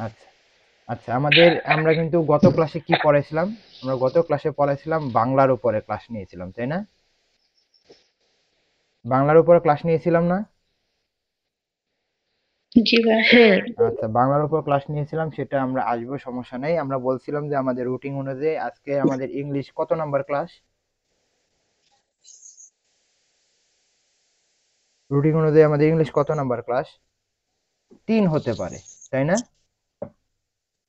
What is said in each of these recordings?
আচ্ছা আচ্ছা, আমরা কিন্তু গত ক্লাসে কি পড়াইছিলাম? আমরা গত ক্লাসে পড়াইছিলাম বাংলার উপরে ক্লাস নিয়েছিলাম, তাই না? বাংলার উপরে ক্লাস নিয়েছিলাম না? জি ভাই, হ্যাঁ। আচ্ছা, বাংলার উপর ক্লাস নিয়েছিলাম, সেটা আমরা আসবো, সমস্যা নেই। আমরা বলছিলাম যে আমাদের রুটিন অনুযায়ী আজকে আমাদের ইংলিশ কত নাম্বার ক্লাস? রুটিন অনুযায়ী আমাদের ইংলিশ কত নাম্বার ক্লাস? 3 হতে পারে, তাই না?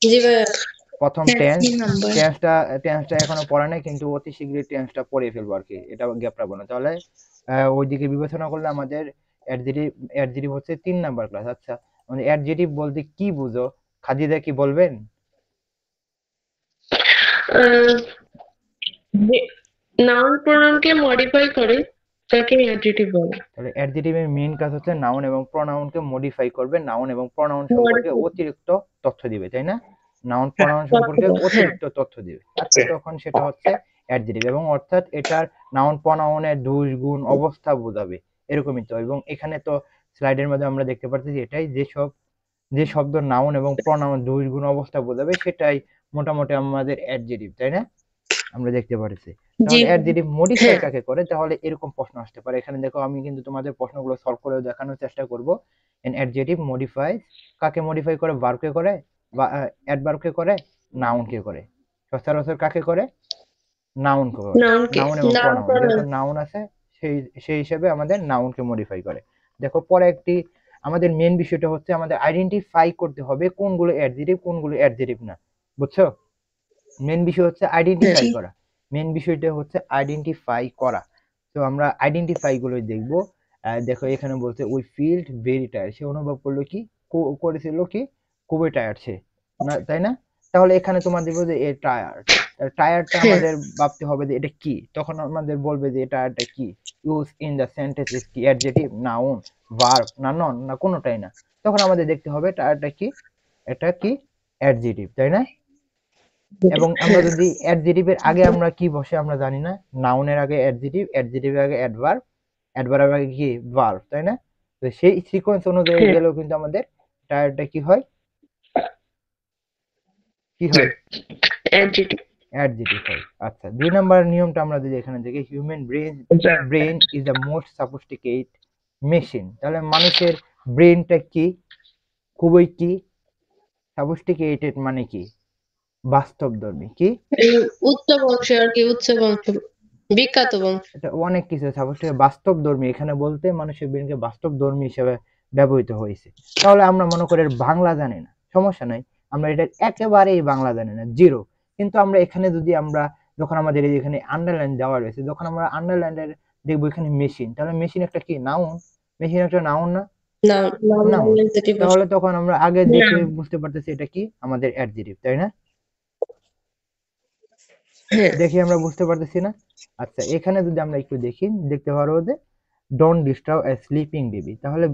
জি ভাইয়া। প্রথম হ্যাঁ, টেন্স, 3 নাম্বার। টেন্সটা এখনো পড়া নাই, কিন্তু অতি শীঘ্রই টেন্সটা পড়ে ফেলবো আর কি, এটা গ্যাপ রাখবো না। তাহলে ওইদিকে বিবেচনা করলে আমাদের অ্যাডজেটিভ অ্যাডজেটিভ হচ্ছে 3 নাম্বার ক্লাস। আচ্ছা, মানে অ্যাডজেটিভ বলতে কি বুঝো? খাদিজা কি বলবেন? নাউন প্রোনাউনকে মডিফাই করে তাকে অ্যাডজেক্টিভ বলে। তাহলে অ্যাডজেটিভের মেইন কাজ হচ্ছে নাউন এবং প্রোনাউনকে মডিফাই করবে, নাউন এবং প্রোনাউন সম্পর্কে মডিফাই। অতিরিক্ত তথ্য দিবে, তাই না? নাউন প্রোনাউন সম্পর্কে হ্যাঁ। অতিরিক্ত তথ্য দিবে। আচ্ছা, তখন সেটা হচ্ছে অ্যাডজেটিভ, এবং অর্থাৎ এটার নাউন প্রোনাউনের দোষ গুণ অবস্থা বোঝাবে, এরকমই তো। এবং এখানে তো স্লাইডের মধ্যে আমরা দেখতে পাচ্ছি এটাই, যে শব্দ নাউন এবং প্রোনাউন দোষ গুণ অবস্থা বোঝাবে সেটাই মোটামুটি আমাদের অ্যাডজেটিভ, তাই না? আমরা দেখতে পারছি। জি তাহলে ভাইয়া। অ্যাডজেক্টিভ মডিফাই হ্যাঁ। কাকে করে? তাহলে এরকম প্রশ্ন আসতে পারে। এখানে দেখো, আমি কিন্তু তোমাদের প্রশ্নগুলো সলভ করে দেখানোর চেষ্টা করব। এন অ্যাডজেক্টিভ মডিফাই কাকে মডিফাই করে? ভার্বকে করে, বা অ্যাডভার্বকে করে, নাউনকে করে। সচরাচর কাকে করে? নাউনকে করে। নাউনকে। নাউন এবং নাউন প্রনাউন, যেহেতু প্রোনাউন। নাউন আছে, সেই সেই হিসেবে আমাদের নাউনকে মডিফাই করে। দেখো পরে আমাদের মেন বিষয়টা হচ্ছে আমাদের আইডেন্টিফাই করতে হবে কোনগুলো অ্যাডজেক্টিভ কোনগুলো অ্যাডজেক্টিভ না, বুঝছো? মেন বিষয় হচ্ছে হ্যাঁ, আইডেন্টিফাই করা। মেন বিষয়টা হচ্ছে আইডেন্টিফাই করা। তো আমরা আইডেন্টিফাই গুলোই দেখব। দেখো এখানে বলছে উই ফিল্ড ভেরি টায়ার্ড, সে অনুভব করলো কি, করেছিল কি, খুবই টায়ার্ড সে, না তাই না? তাহলে এখানে তোমার দেবো যে এ টায়ার্ড। টায়ার্ডটা হ্যাঁ। আমাদের ভাবতে হবে যে এটা কি, তখন আমাদের বলবে যে টায়ার্ডটা কি। Use in the sentence is কি, অ্যাডজেক্টিভ, নাউন, ভার্ব, না নন, না কোনোটাই না। তখন আমাদের দেখতে হবে টায়ার্ডটা কি, এটা কি, অ্যাডজেক্টিভ, তাই না? এবং আমরা হ্যাঁ। যদি অ্যাডজেটিভের আগে আমরা কি বসে আমরা জানি না। নাউনের আগে অ্যাডজেটিভ, অ্যাডজেটিভের আগে অ্যাডভার্ব, অ্যাডভার্বের আগে কি, ভার্ব, তাই না? তো সেই সিকোয়েন্স অনুযায়ী হ্যাঁ। গেলেও কিন্তু আমাদের টায়ারটা কি হয়, কি হয়, অ্যাডজেক্টিভ। অ্যাডজেটিভ হয়। আচ্ছা, 2 নম্বর নিয়মটা আমরা যদি এখানে দেখি, human brain is the most sophisticate machine. তাহলে মানুষের ব্রেনটা কি, খুবই কি, সফিস্টিকেটেড মানে কি, বাস্তবধর্মী কি, এই উচ্চ বংশ আর কি, উচ্চ বংশ, বিখ্যাত বংশ। এটা অনেক কিছু সাপোজ বাস্তবধর্মী, এখানে বলতে মানুষের ব্রেনকে বাস্তবধর্মী হিসেবে ব্যবহৃত হয়েছে। তাহলে আমরা মনে করি এর বাংলা জানি না, সমস্যা নাই। আমরা এটা একেবারেই বাংলা জানি না, জিরো। কিন্তু আমরা এখানে যদি আমরা, যখন আমাদের এই এখানে আন্ডারলাইন দেওয়া রয়েছে, যখন আমরা আন্ডারলাইনের দেখবো এখানে মেশিন, তাহলে মেশিন একটা কি, নাউন। মেশিন একটা নাউন না? নাউন। Noun noun. অ্যাডজেক্টিভ বসে। তাহলে তখন আমরা আগে দেখে নাউন। বুঝতে পারতেছি এটা কি, আমাদের অ্যাডজেক্টিভ, তাই না? হ্যাঁ। দেখি আমরা বুঝতে পারতেছি না? আচ্ছা, এখানে যদি আমরা একটু দেখি, দেখতে পারবো যে don't disturb A sleeping baby. তাহলে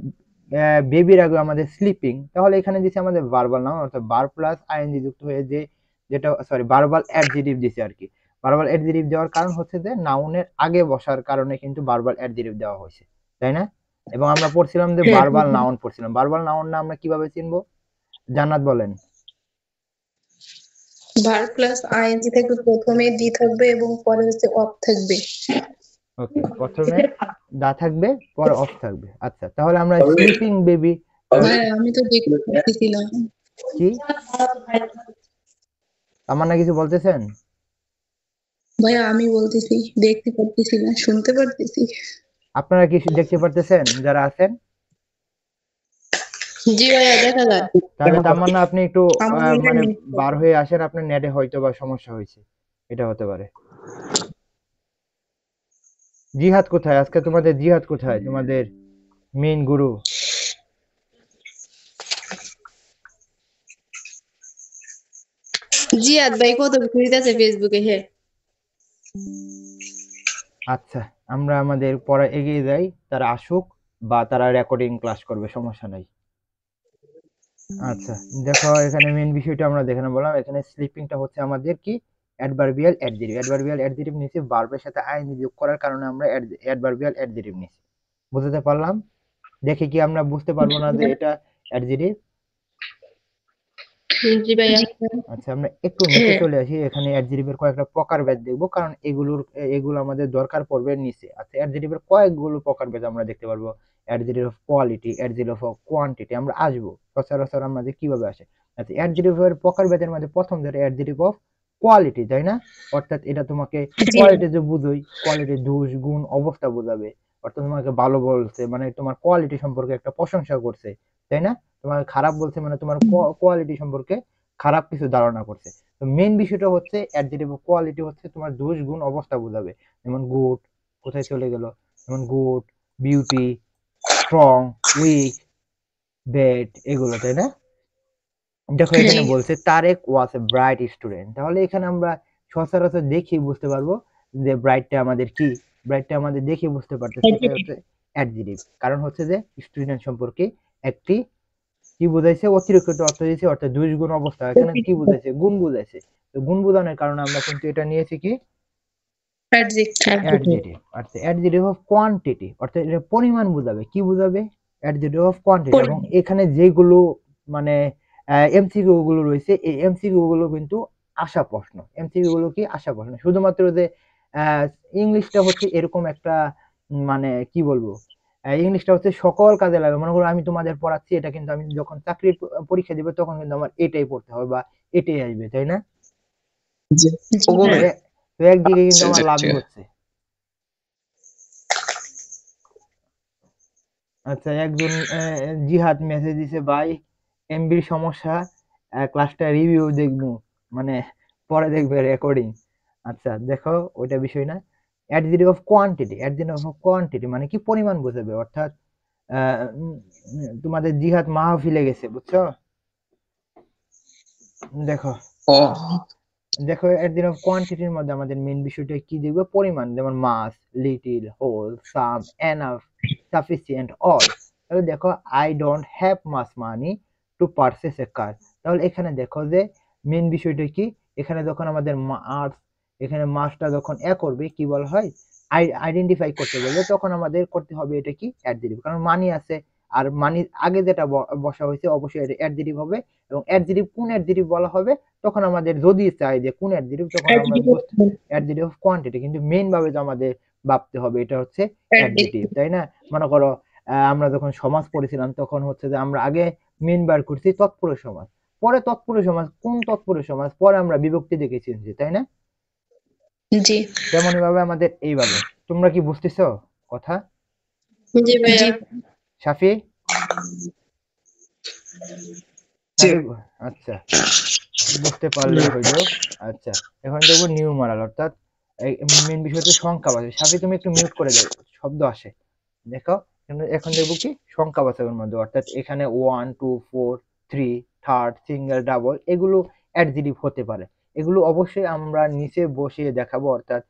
বেবির আগে আমাদের স্লিপিং, তাহলে এখানে দিছে আমাদের ভার্বাল নাউন, অর্থাৎ বার প্লাস আইএনজি যুক্ত হয়ে যে, যেটা সরি ভার্বাল অ্যাডজেটিভ দিছে আর কি। ভার্বাল অ্যাডজেটিভ দেওয়ার কারণ হচ্ছে যে নাউনের আগে বসার কারণে কিন্তু ভার্বাল অ্যাডজেটিভ দেওয়া হয়েছে, তাই না? এবং আমরা পড়ছিলাম যে হ্যাঁ। ভার্বাল নাউন পড়ছিলাম, ভার্বাল নাউন না আমরা কিভাবে চিনবো? জান্নাত বলেন। ভার্ব প্লাস আইএনজি থাকবে, প্রথমে দি থাকবে এবং পরে হচ্ছে অফ থাকবে। ওকে, প্রথমে দা থাকবে, পরে অফ থাকবে। আচ্ছা, তাহলে আমরা স্লিপিং বেবি, ভাই আমি তো দেখতে পাচ্ছিলাম। কি, আমার না কিছু বলতেছেন? ভাইয়া আমি বলতেছি, দেখতে পারতেছি না, শুনতে পারতেছি। আপনারা কি দেখতে পারতেছেন যারা আছেন? জি ভাইয়া, দেখা যায়। তাহলে তামান্না আপনি একটু আমার মানে নেট। বার হয়ে আসেন, আপনার নেটে হয়তো বা সমস্যা হয়েছে, এটা হতে পারে। জিহাদ কোথায় আজকে, তোমাদের জিহাদ কোথায়, তোমাদের মেইন গুরু? জিয়াদ ভাই কত ঘুরিতেছে ফেসবুকে, হ্যাঁ। আচ্ছা, আমরা আমাদের পড়া এগিয়ে যাই, তারা আসুক, বা তারা রেকর্ডিং ক্লাস করবে, সমস্যা নাই। আচ্ছা, দেখো এখানে মেইন বিষয়টা আমরা দেখে বললাম, এখানে স্লিপিংটা হচ্ছে আমাদের কি, অ্যাডভার্বিয়াল অ্যাডজেক্টিভ। অ্যাডভার্বিয়াল অ্যাডজেক্টিভ নিচে ভার্বের সাথে আইএনজি যোগ করার কারণে আমরা অ্যাডভার্বিয়াল অ্যাডজেক্টিভ নিছি। বুঝতে পারলাম? দেখে কি আমরা বুঝতে পারবো না যে এটা অ্যাডজেক্টিভ? জি ভাইয়া। আচ্ছা, আমরা একটু নিচে চলে আসি। এখানে অ্যাডজেক্টিভের কয়েকটা প্রকারভেদ দেখবো, কারণ এগুলো আমাদের দরকার পড়বে নিচে। আচ্ছা, অ্যাডজেক্টিভের কয়েকগুলো প্রকারভেদ আমরা দেখতে পারবো। Adjective of quality, adjective of quantity, আমরা আসবো সচরাচর আমাদের কিভাবে আসে। আচ্ছা, অ্যাডজেক্টিভের প্রকারভেদের মধ্যে প্রথম ধরে অ্যাডজেক্টিভ অফ কোয়ালিটি, তাই না? অর্থাৎ এটা তোমাকে কোয়ালিটি যে বুঝোই, কোয়ালিটি দোষ গুণ অবস্থা বোঝাবে। অর্থাৎ তোমাকে ভালো বলছে মানে তোমার কোয়ালিটি সম্পর্কে একটা প্রশংসা করছে, তাই না? তোমাকে খারাপ বলছে মানে তোমার কোয়ালিটি সম্পর্কে খারাপ কিছু ধারণা করছে। তো মেইন বিষয়টা হচ্ছে অ্যাডজেক্টিভ অফ কোয়ালিটি হচ্ছে তোমার দোষ গুণ অবস্থা বোঝাবে। যেমন গুড, কোথায় চলে গেল, যেমন good, beauty, strong, weak, bad, এগুলো, তাই না? দেখো এখানে বলছে Tareq was a bright student, তাহলে এখানে আমরা সচরাচর দেখি বুঝতে পারবো যে ব্রাইটটা আমাদের কি, ব্রাইটটা আমাদের দেখে বুঝতে পারতেছি এটা হচ্ছে অ্যাডজেক্টিভ। কারণ হচ্ছে যে স্টুডেন্ট সম্পর্কে একটি কি বুঝাইছে, অতিরিক্ত অর্থ দিয়েছে, অর্থাৎ দুই গুণ অবস্থা। এখানে কি বুঝাইছে, গুণ বুঝাইছে। তো গুণ বোঝানোর কারণে আমরা কিন্তু এটা নিয়েছি কি অ্যাডজেক্টিভ। আচ্ছা, অ্যাডজেক্টিভ অফ কোয়ান্টিটি, অর্থাৎ এটা পরিমাণ বোঝাবে। কি বোঝাবে? Adjective of quantity. এবং এখানে যেগুলো মানে এমসিকিউ গুলো রয়েছে, এই এমসিকিউ গুলো কিন্তু আশা প্রশ্ন। এমসিকিউ গুলো কি আশা প্রশ্ন, শুধুমাত্র যে ইংলিশটা হচ্ছে এরকম একটা মানে কি বলবো, ইংলিশটা হচ্ছে সকল কাজে লাগে। মনে করো আমি তোমাদের পড়াচ্ছি, এটা কিন্তু আমি যখন চাকরির পরীক্ষা দিব তখন কিন্তু আমার এটাই পড়তে হবে বা এটাই আসবে, তাই না? তো একদিকে কিন্তু আমার লাভ হচ্ছে। আচ্ছা, একজন জিহাদ মেসেজ দিছে, ভাই এমবির সমস্যা, ক্লাসটা রিভিউ দেখবো, মানে পরে দেখবে রেকর্ডিং। আচ্ছা দেখো, ওইটা বিষয় না। Adjective of quantity, adjective of quantity মানে কি পরিমাণ বোঝাবে। অর্থাৎ তোমাদের জিহাদ মাহফিলে গেছে, বুঝছো? দেখো দেখো অ্যাডজেক্টিভ অফ কোয়ান্টিটির মধ্যে আমাদের মেইন বিষয়টা কি দেখবো, পরিমাণ। যেমন much, little, whole, some, enough, sufficient, all. তাহলে দেখো I don't have much money to purchase a car. তাহলে এখানে দেখো যে মেইন বিষয়টা কি, এখানে যখন আমাদের মাস, এখানে মাসটা যখন করবে কি বলা হয়, আইডেন্টিফাই করতে গেলে তখন আমাদের করতে হবে এটা কি অ্যাডজেক্টিভ, কারণ মানি আছে। আর মানির আগে যেটা বসা হয়েছে অবশ্যই এটা অ্যাডজেক্টিভ হবে। এবং অ্যাডজেক্টিভ কোন অ্যাডজেক্টিভ বলা হবে, তখন আমাদের যদি চাই যে কোন অ্যাডজেক্টিভ, তখন আমরা অ্যাডজেক্টিভ অফ কোয়ান্টিটি। কিন্তু মেইন ভাবে তো আমাদের ভাবতে হবে এটা হচ্ছে অ্যাডজেক্টিভ, তাই না? মনে করো আমরা যখন সমাজ পড়েছিলাম তখন হচ্ছে যে আমরা আগে মেইন বার করছি তৎপুরুষ সমাজ, পরে তৎপুরুষ সমাজ, কোন তৎপুরুষ সমাজ, পরে আমরা বিভক্তি দেখেছি, তাই না? জি তেমনি ভাবে আমাদের এইভাবে। তোমরা কি বুঝতেছো কথা? জি ভাইয়া। সাফি, সাফি, আচ্ছা বুঝতে পারলে হইলো। আচ্ছা, এখন দেখবো নিউমারাল, অর্থাৎ মেইন বিষয় হচ্ছে সংখ্যাবাচক। সাফি তুমি একটু মিউট করে দাও, শব্দ আসে। দেখো এখন দেখবো কি সংখ্যাবাচকের মধ্যে, অর্থাৎ এখানে 1 2 4 3 থার্ড, সিঙ্গেল, ডাবল, এগুলো অ্যাডজেক্টিভ হতে পারে। এগুলো অবশ্যই আমরা নিচে বসিয়ে দেখাবো, অর্থাৎ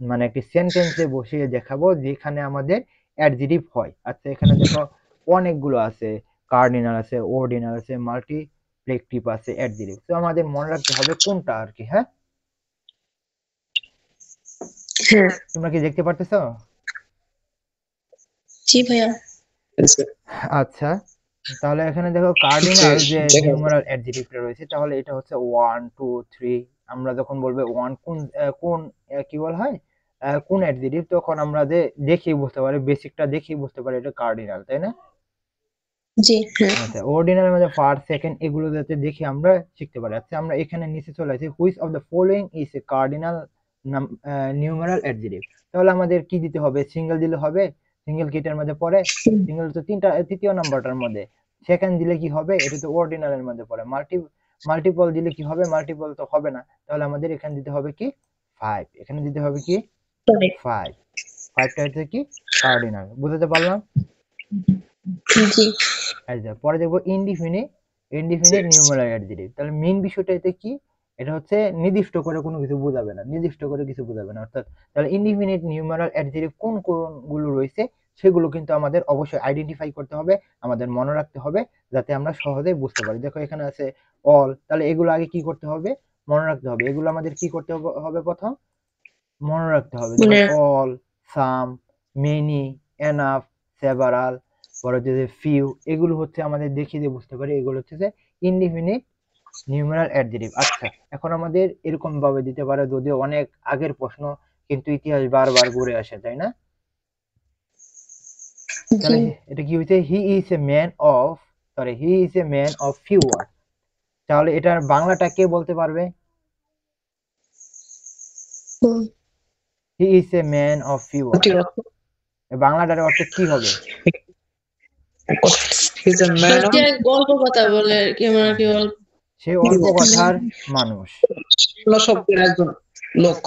মানে একটি সেন্টেন্সে বসিয়ে দেখাবো যেখানে আমাদের অ্যাডজেক্টিভ হয়। আচ্ছা, এখানে দেখো অনেকগুলো আছে, কার্ডিনাল আছে, অর্ডিনাল আছে, মাল্টিপ্লেক্টিভ আছে, অ্যাডজেক্টিভ। তো আমাদের মনে রাখতে হবে কোনটা আর কি। হ্যাঁ, তোমরা কি দেখতে পারতেছো? জি ভাইয়া। আচ্ছা, তাহলে এখানে দেখো কার্ডিনাল যে নিউমারাল অ্যাডজেক্টিভটা রয়েছে, তাহলে এটা হচ্ছে 1 2 3। আমরা যখন বলবো 1 কোন কোন কি বলা হয়, কোন অ্যাডজেক্টিভ, তখন আমরা যে দেখেই বুঝতে পারি, বেসিকটা দেখেই বুঝতে পারি এটা কার্ডিনাল, তাই না? জি আচ্ছা, অর্ডিনাল মানে ফার্স্ট, সেকেন্ড, এগুলো যাতে দেখে আমরা শিখতে পারি। আচ্ছা, আমরা এখানে নিচে চলে আসি, which of the following is a cardinal numeral adjective. তাহলে আমাদের কি দিতে হবে, সিঙ্গেল দিলে হবে, সিঙ্গেল কিটার মধ্যে পড়ে, সিঙ্গেল তো তৃতীয় নাম্বারটার মধ্যে। সেকেন্ড দিলে কি হবে, এটা তো অর্ডিনালের মধ্যে পড়ে। মাল্টিপল দিলে কি হবে, মাল্টিপল তো হবে না, তাহলে আমাদের এখানে দিতে হবে কি 5, এখানে দিতে হবে কি 5, 5টা হচ্ছে কি কার্ডিনাল। বুঝতে পারলাম? জি আচ্ছা, পরে দেখবো ইনডিফিনিট, ইনডিফিনিট নিউমারাল অ্যাডজেক্টিভ। তাহলে মেইন বিষয়টা এতে কি, এটা হচ্ছে নির্দিষ্ট করে কোনো কিছু বোঝাবে না, নির্দিষ্ট করে কিছু বোঝাবে না। অর্থাৎ তাহলে ইনডিফিনিট নিউমারাল অ্যাডজেক্টিভ কোন কোনগুলো রয়েছে সেগুলো কিন্তু আমাদের অবশ্যই আইডেন্টিফাই করতে হবে, আমাদের মনে রাখতে হবে, যাতে আমরা সহজেই বুঝতে পারি। দেখো এখানে আছে অল, তাহলে এগুলো আগে কি করতে হবে, মনে রাখতে হবে। এগুলো আমাদের কি করতে হবে প্রথম, মনে রাখতে হবে। যেমন অল, সাম, মেনি, এনাফ, সেভারাল, পরে হচ্ছে যে ফিউ, এগুলো হচ্ছে আমাদের দেখিয়ে দিয়ে বুঝতে পারি, এগুলো হচ্ছে যে ইনডিফিনিট নিউমেরাল অ্যাডজেক্টিভ। আচ্ছা, এখন আমাদের এরকম ভাবে দিতে পারে, যদিও অনেক আগের প্রশ্ন, কিন্তু ইতিহাস বারবার ঘুরে আসে, তাই না? তাহলে জি এটা কি হইছে? He is a man of, sorry, he is a man of few word. তাহলে এটার বাংলাটা কে বলতে পারবে? হুম, he is a man of few word, বাংলাটার অর্থ কি হবে? He's a man of যে গল্প কথা বলে আর কি, মানে কি বল, সে অল্প কথার মানুষ। শব্দের একজন লোক।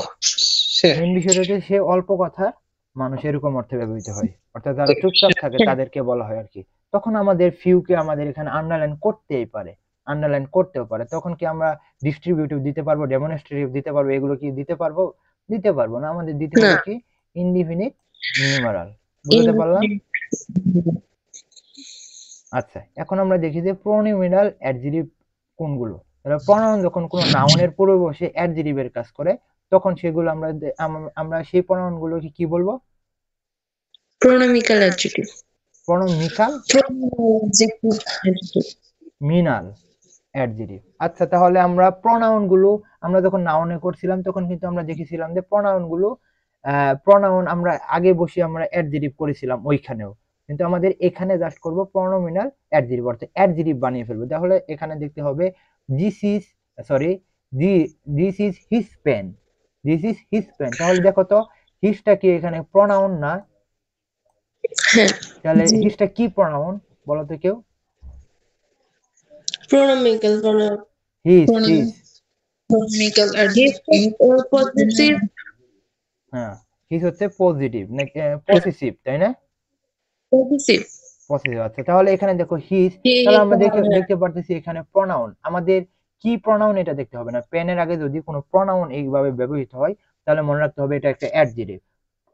সে মেন বিষয়টা হচ্ছে সে অল্প কথার মানুষ, এরকম অর্থে ব্যবহৃত হয়, অর্থাৎ যারা চুপচাপ থাকে তাদেরকে বলা হয় আর কি। তখন আমাদের ফিউকে আমাদের এখানে আন্ডারলাইন করতেই পারে, আন্ডারলাইন করতেও পারে। তখন কি আমরা ডিস্ট্রিবিউটিভ দিতে পারবো, ডেমনস্ট্রেটিভ দিতে পারবো? এগুলো কি দিতে পারবো? দিতে পারবো না। আমাদের দিতে হবে না। কি? Indefinite numeral. বুঝতে পারলাম? আচ্ছা, এখন আমরা দেখি যে প্রোনোমিনাল অ্যাডজেক্টিভ কোনগুলো। তাহলে প্রোনাউন যখন কোনো নাউনের পূর্বে বসে অ্যাডজেক্টিভের কাজ করে, তখন সেগুলো আমরা সেই প্রোনাউন গুলোকে কি বলবো? প্রোনোমিক্যাল অ্যাডজেক্টিভ। প্রোনোমিকাল মিনাল অ্যাডজেক্টিভ। আচ্ছা, তাহলে আমরা প্রোনাউন গুলো আমরা যখন নাউনে করছিলাম তখন কিন্তু আমরা দেখেছিলাম যে প্রোনাউন গুলো, প্রোনাউন আমরা আগে বসে আমরা অ্যাডজেক্টিভ করেছিলাম ওইখানেও, কিন্তু আমাদের এখানে জাস্ট করব প্রোনোমিনাল অ্যাডজেক্টিভ, অর্থাৎ অ্যাডজেক্টিভ বানিয়ে ফেলবো। তাহলে এখানে দেখতে হবে this is, sorry, this is his pen, this is his pen. তাহলে দেখো তো, হিজটা কি এখানে প্রোনাউন না? হ্যাঁ, তাহলে হিজটা কি প্রোনাউন বলো তো কেউ? Pronominal pronoun, his, Pronoun. His. Pronominal adjective. Positive, হ্যাঁ, হিজ হচ্ছে পজিটিভ না পসেসিভ, তাই না? পজিটিভ। পসেসিভ। আচ্ছা, তাহলে এখানে দেখো হিজ, তাহলে আমরা দেখতে পারতেছি এখানে প্রোনাউন। আমাদের কি প্রোনাউন এটা দেখতে হবে না। পেনের আগে যদি কোনো প্রোনাউন এইভাবে ব্যবহৃত হয়, তাহলে মনে রাখতে হবে এটা একটা অ্যাডজেক্টিভ।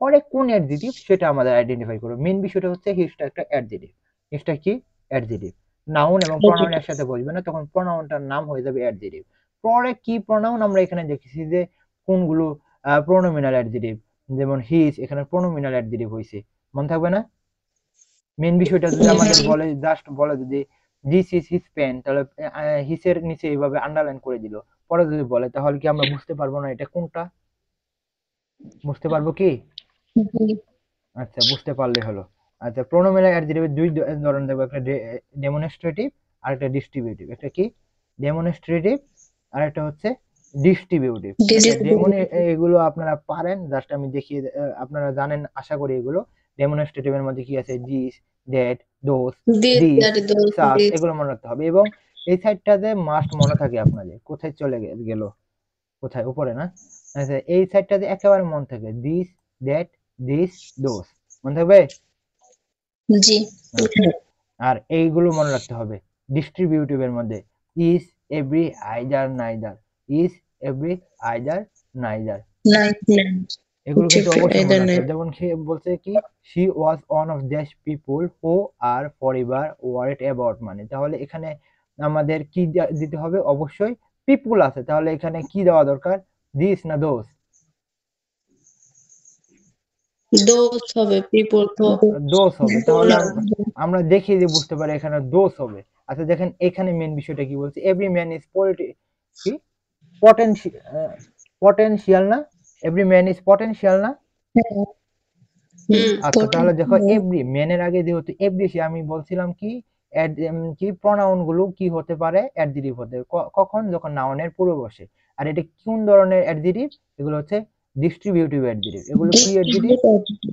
পরে কোন অ্যাডজেক্টিভ সেটা আমাদের আইডেন্টিফাই করবে। মেন বিষয়টা হচ্ছে হিজটা একটা অ্যাডজেক্টিভ। হিজটা কি? অ্যাডজেক্টিভ। নাউন এবং প্রোনাউন একসাথে বসবে না, তখন প্রোনাউনটার নাম হয়ে যাবে অ্যাডজেক্টিভ। পরে কি প্রোনাউন আমরা এখানে দেখেছি যে কোনগুলো প্রোনোমিনাল অ্যাডজেক্টিভ, যেমন হিজ এখানে প্রোনোমিনাল অ্যাডজেক্টিভ হয়েছে, মনে থাকবে না? মেন বিষয়টা যদি আমাদের বলে, জাস্ট বলে যদি দিস ইজ হিজ পেন, তাহলে হিসের নিচে এইভাবে আন্ডারলাইন করে দিল। পরে যদি বলে, তাহলে কি আমরা বুঝতে পারবো না এটা কোনটা? বুঝতে পারবো কি? আচ্ছা, বুঝতে পারলে হলো। আচ্ছা, প্রোনোমিনাল অ্যাডজেক্টিভের দুই ধরন দেবো, একটা ডেমনস্ট্রেটিভ আর একটা ডিস্ট্রিবিউটিভ। একটা কি? ডেমনস্ট্রেটিভ আর একটা হচ্ছে ডিস্ট্রিবিউটিভ। এগুলো আপনারা পারেন, জাস্ট আমি দেখিয়ে, আপনারা জানেন আশা করি এগুলো। ডেমনস্ট্রেটিভের মধ্যে কি আছে? দিস, দ্যাট, দোস, দিস, সাস, এগুলো মনে রাখতে হবে। এবং এই সাইডটাতে মাস্ট মনে থাকে আপনাদের। কোথায় চলে গেল? কোথায়? উপরে না? আচ্ছা, এই সাইডটাতে একেবারে মনে থাকে, দিস, দ্যাট, দিস, দোস, মনে থাকবে? জি। আর এইগুলো মনে রাখতে হবে ডিস্ট্রিবিউটিভের মধ্যে, is, every, either, neither, is, every, either, neither, এগুলো কিন্তু অবশ্যই মনে রাখতে হবে। যেমন সে বলছে কি, she was one of dash people who are forever worried about money. তাহলে এখানে আমাদের কি দিতে হবে? অবশ্যই পিপল আছে, তাহলে এখানে কি দেওয়া দরকার? দিস না দোস? দোষ হবে, পিপল তো দোষ হবে। তাহলে আমরা দেখি যে বুঝতে পারি এখানে দোষ হবে। আচ্ছা, দেখেন এখানে মেন বিষয়টা কি বলছে? এভরি ম্যান ইজ কি পটেনশিয়াল না? এভরি ম্যান ইজ পটেনশিয়াল না? আচ্ছা, তাহলে দেখো এভরি ম্যানের আগে যেহেতু এভরি, আমি বলছিলাম কি কি প্রোনাউন গুলো কি হতে পারে? অ্যাডজেক্টিভ হতে। কখন? যখন নাউনের পূর্বে বসে। আর এটা কোন ধরনের অ্যাডজেক্টিভ? এগুলো হচ্ছে ডিস্ট্রিবিউটিভ অ্যাডজেক্টিভ। এগুলো কি adjective?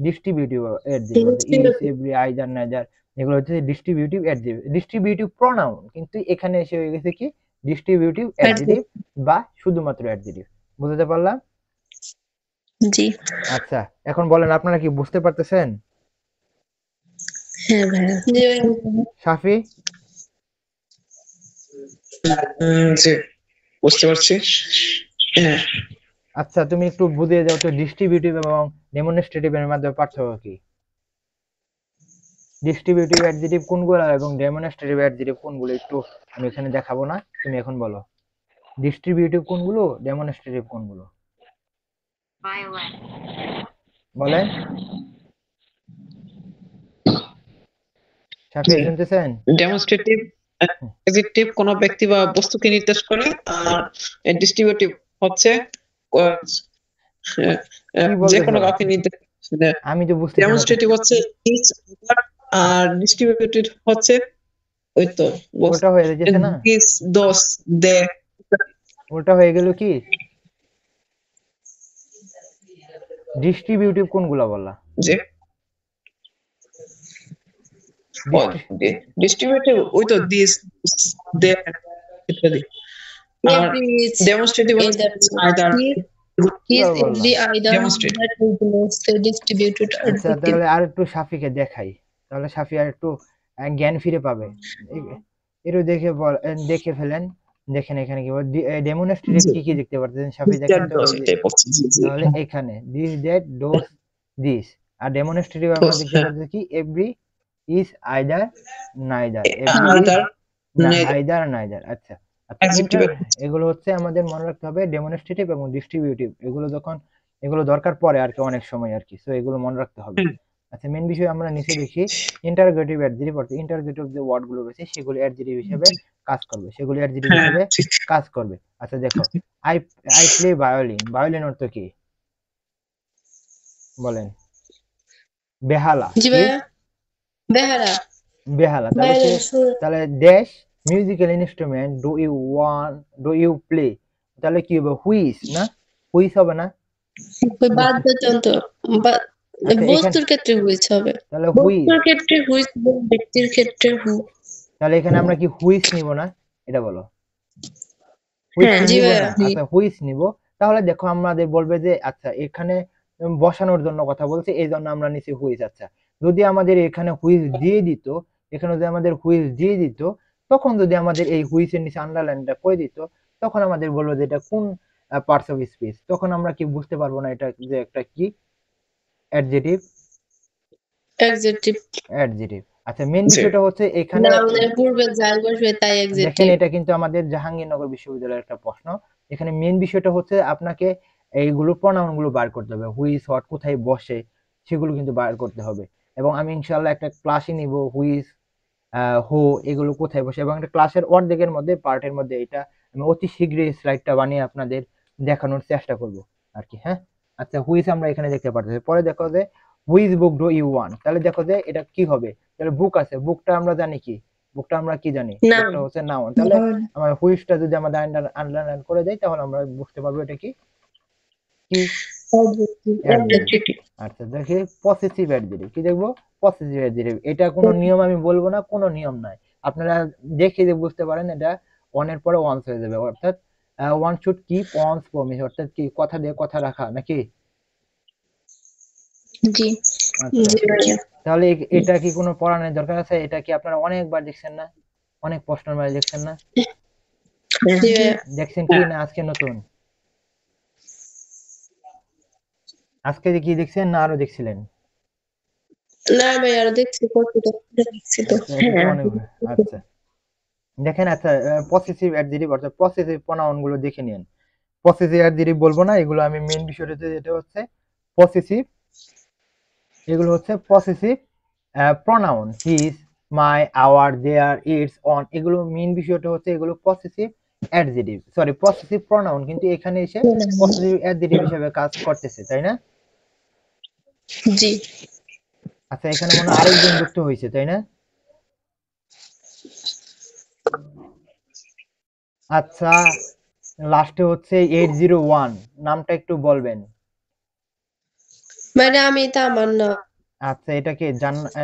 Distributive adjective, is, every, either, neither, এগুলো হচ্ছে ডিস্ট্রিবিউটিভ অ্যাডজেক্টিভ, ডিস্ট্রিবিউটিভ প্রোনাউন। কিন্তু এখানে এসে হয়ে গেছে কি? ডিস্ট্রিবিউটিভ অ্যাডজেক্টিভ বা শুধুমাত্র অ্যাডজেক্টিভ। বুঝতে পারলাম? জি। আচ্ছা, এখন বলেন আপনারা কি বুঝতে পারতেছেন? হ্যাঁ ভাইয়া। সাফি? জি, বুঝতে পারছি। হ্যাঁ। আচ্ছা, তুমি একটু বুঝিয়ে দাও তো ডিস্ট্রিবিউটিভ এবং ডেমনস্ট্রেটিভ এর মধ্যে পার্থক্য কি? ডিস্ট্রিবিউটিভ অ্যাডজেক্টিভ কোনগুলো এবং ডেমনস্ট্রেটিভ অ্যাডজেক্টিভ কোনগুলো? একটু আমি এখানে দেখাবো না, তুমি এখন বলো ডিস্ট্রিবিউটিভ কোনগুলো, ডেমনস্ট্রেটিভ কোনগুলো? বলেন। সাফি শুনতেছেন? ডেমনস্ট্রেটিভ অ্যাডজেক্টিভ কোনো ব্যক্তি বা বস্তুকে নির্দেশ করে, আর ডিস্ট্রিবিউটিভ হচ্ছে আহ, কি যে বলতেছো? কোনো কাউকে নির্দেশ করে। আমি তো বুঝতেছি না তো। ডেমনস্ট্রেটিভ হচ্ছে ইচ, আর ডিস্ট্রিবিউটিভ হচ্ছে ওই তো ওটা হয়ে গেছে না? দিস, দোস, দে। ওটা হয়ে গেল কি? ডিস্ট্রিবিউটিভ কোনগুলা বললা? যে ডিস্ট্রিবিউটিভ ওই তো দিস, দে ইত্যাদি। আর Every is ডেমনস্ট্রেটিভ হচ্ছে either আইদার। is বললা? every either Demonstrate. that includes the distributed আচ্ছা, adjective. তাহলে আর একটু সাফিকে দেখাই, তাহলে সাফি আর একটু জ্ঞান ফিরে পাবে। একটু দেখে দেখে ফেলেন। দেখেন এখানে কি ডেমনস্ট্রেটিভ কি কি দেখতে পাচ্ছেন সাফি, দেখেন তো। এই যে, তাহলে এখানে দিস, দ্যাট, দোস, দিস। আর ডেমনস্ট্রেটিভ আমরা Those, দেখতে হ্যাঁ। পাচ্ছি কি every, each, either, neither. Either, neither. Either, neither. আচ্ছা আচ্ছা, Adjective. এগুলো হচ্ছে আমাদের মনে রাখতে হবে ডেমনস্ট্রেটিভ এবং ডিস্ট্রিবিউটিভ। এগুলো দরকার পড়ে আর কি অনেক সময় আর কি, সো এগুলো মনে রাখতে হবে। আচ্ছা, মেন বিষয় আমরা নিচে দেখি ইন্টারোগেটিভ অ্যাডজেক্টিভ, অর্থাৎ ইন্টারোগেটিভ যে ওয়ার্ডগুলো রয়েছে সেগুলো অ্যাডজেক্টিভ হিসেবে কাজ করবে, সেগুলো অ্যাডজেক্টিভ হ্যাঁ, হিসেবে ঠিক। কাজ করবে। আচ্ছা দেখো, I I play violin. Violin অর্থ কি বলেন? বেহালা। জি কি? ভাইয়া, বেহারা। বেহালা। তাহলে dash musical instrument do you play, তাহলে কি হবে? হুইস না? হুইস হবে না? ওই বাদ্যযন্ত্র বা- আচ্ছা, এখানে বস্তুর ক্ষেত্রে হুইস হবে, তাহলে হুইস, বস্তুর ক্ষেত্রে হুইস, ব্যক্তির ক্ষেত্রে হু। তাহলে এখানে আমরা কি হুইস নিব না? এটা বলো, হুইস হ্যাঁ, জি নিব ভাইয়া। না? আচ্ছা, হুইস নিব। তাহলে দেখো আমাদের বলবে যে আচ্ছা এখানে বসানোর জন্য কথা বলছে, এই জন্য আমরা নিচে হুইস। আচ্ছা, যদি আমাদের এখানে হুইস দিয়ে দিত, এখানে যদি আমাদের হুইস দিয়ে দিত, তখন যদি আমাদের এই হুইসের নিচে আন্ডারলাইনটা করে দিত, তখন আমাদের বলবো যে এটা কোন পার্টস অফ স্পিচ, তখন আমরা কি বুঝতে পারবো না এটা যে একটা কি অ্যাডজেক্টিভ। অ্যাডজেক্টিভ। আচ্ছা, মেন জি। বিষয়টা হচ্ছে এখানে নাউনের পূর্বে যাই বসবে তাই দেখেন, অ্যাডজেক্টিভ। এটা কিন্তু আমাদের জাহাঙ্গীরনগর বিশ্ববিদ্যালয়ের একটা প্রশ্ন। এখানে মেন বিষয়টা হচ্ছে আপনাকে এইগুলো প্রনাউন গুলো বার করতে হবে, হুইস, হোয়াট, কোথায় বসে সেগুলো কিন্তু বার করতে হবে। এবং আমি ইনশাআল্লাহ একটা ক্লাসই নিব হুইস, হো, এগুলো কোথায় বসে, এবং একটা ক্লাসের অর্ধেকের মধ্যে পার্টের মধ্যে এটা আমি অতি শীঘ্রই স্লাইডটা বানিয়ে আপনাদের দেখানোর চেষ্টা করব আর কি। হ্যাঁ, আচ্ছা, হুইস আমরা এখানে দেখতে পাচ্ছি। পরে দেখো যে which book do you want, তাহলে দেখো যে এটা কি হবে। তাহলে বুক আছে, বুকটা আমরা জানি কি, বুকটা আমরা কি জানি, Noun. বুকটা হচ্ছে নাউন। তাহলে আমার হুইচটা যদি আমরা আন্ডারলাইন করে দেই, তাহলে আমরা বুঝতে পারবো এটা কি কি অ্যাডজেক্টিভ। আচ্ছা, দেখি পসেসিভ অ্যাডজেক্টিভ কি দেখবো? Possessive adjective. এটা কোনো নিয়ম আমি বলবো না, কোনো নিয়ম নাই, আপনারা দেখে যে বুঝতে পারেন এটা ওয়ানের পরে ওয়ান্স হয়ে যাবে, অর্থাৎ one should keep one's promise, অর্থাৎ কি কথা দিয়ে কথা রাখা নাকি? জি আচ্ছা, জি ভাইয়া। তাহলে এটা কি কোনো পড়ানোর দরকার আছে? এটা কি আপনারা অনেকবার দেখছেন না? অনেক প্রশ্নের মাঝে দেখছেন না? জি ভাইয়া। দেখছেন কি না আজকে নতুন? আজকে কি দেখছেন না আরো দেখছিলেন? না ভাই, আরো দেখছি, কতটা দেখছি তো। আচ্ছা, এটা তো অনেক। আচ্ছা, দেখেন, আচ্ছা, পসেসিভ অ্যাডজেক্টিভ অর্থাৎ পসেসিভ প্রনাউন গুলো দেখে নিন। পসেসিভ অ্যাডজেক্টিভ বলবো না, এগুলো আমি মেইন বিষয়টা যেটা হচ্ছে পসেসিভ, এগুলো হচ্ছে possessive pronoun. His, my, our, their, its, own, এগুলো মেইন বিষয়টা হচ্ছে এগুলো possessive adjective, sorry possessive pronoun, কিন্তু এখানে এসে পসেসিভ অ্যাডজেক্টিভ হিসেবে কাজ করতেছে, তাই না? জি আচ্ছা, এখানে মনে হয় আরেকজন যুক্ত হয়েছে, তাই না? আচ্ছা, লাস্টে হচ্ছে 801, নামটা একটু বলবেন? মানে আমি তা আমার না। আচ্ছা, এটা কি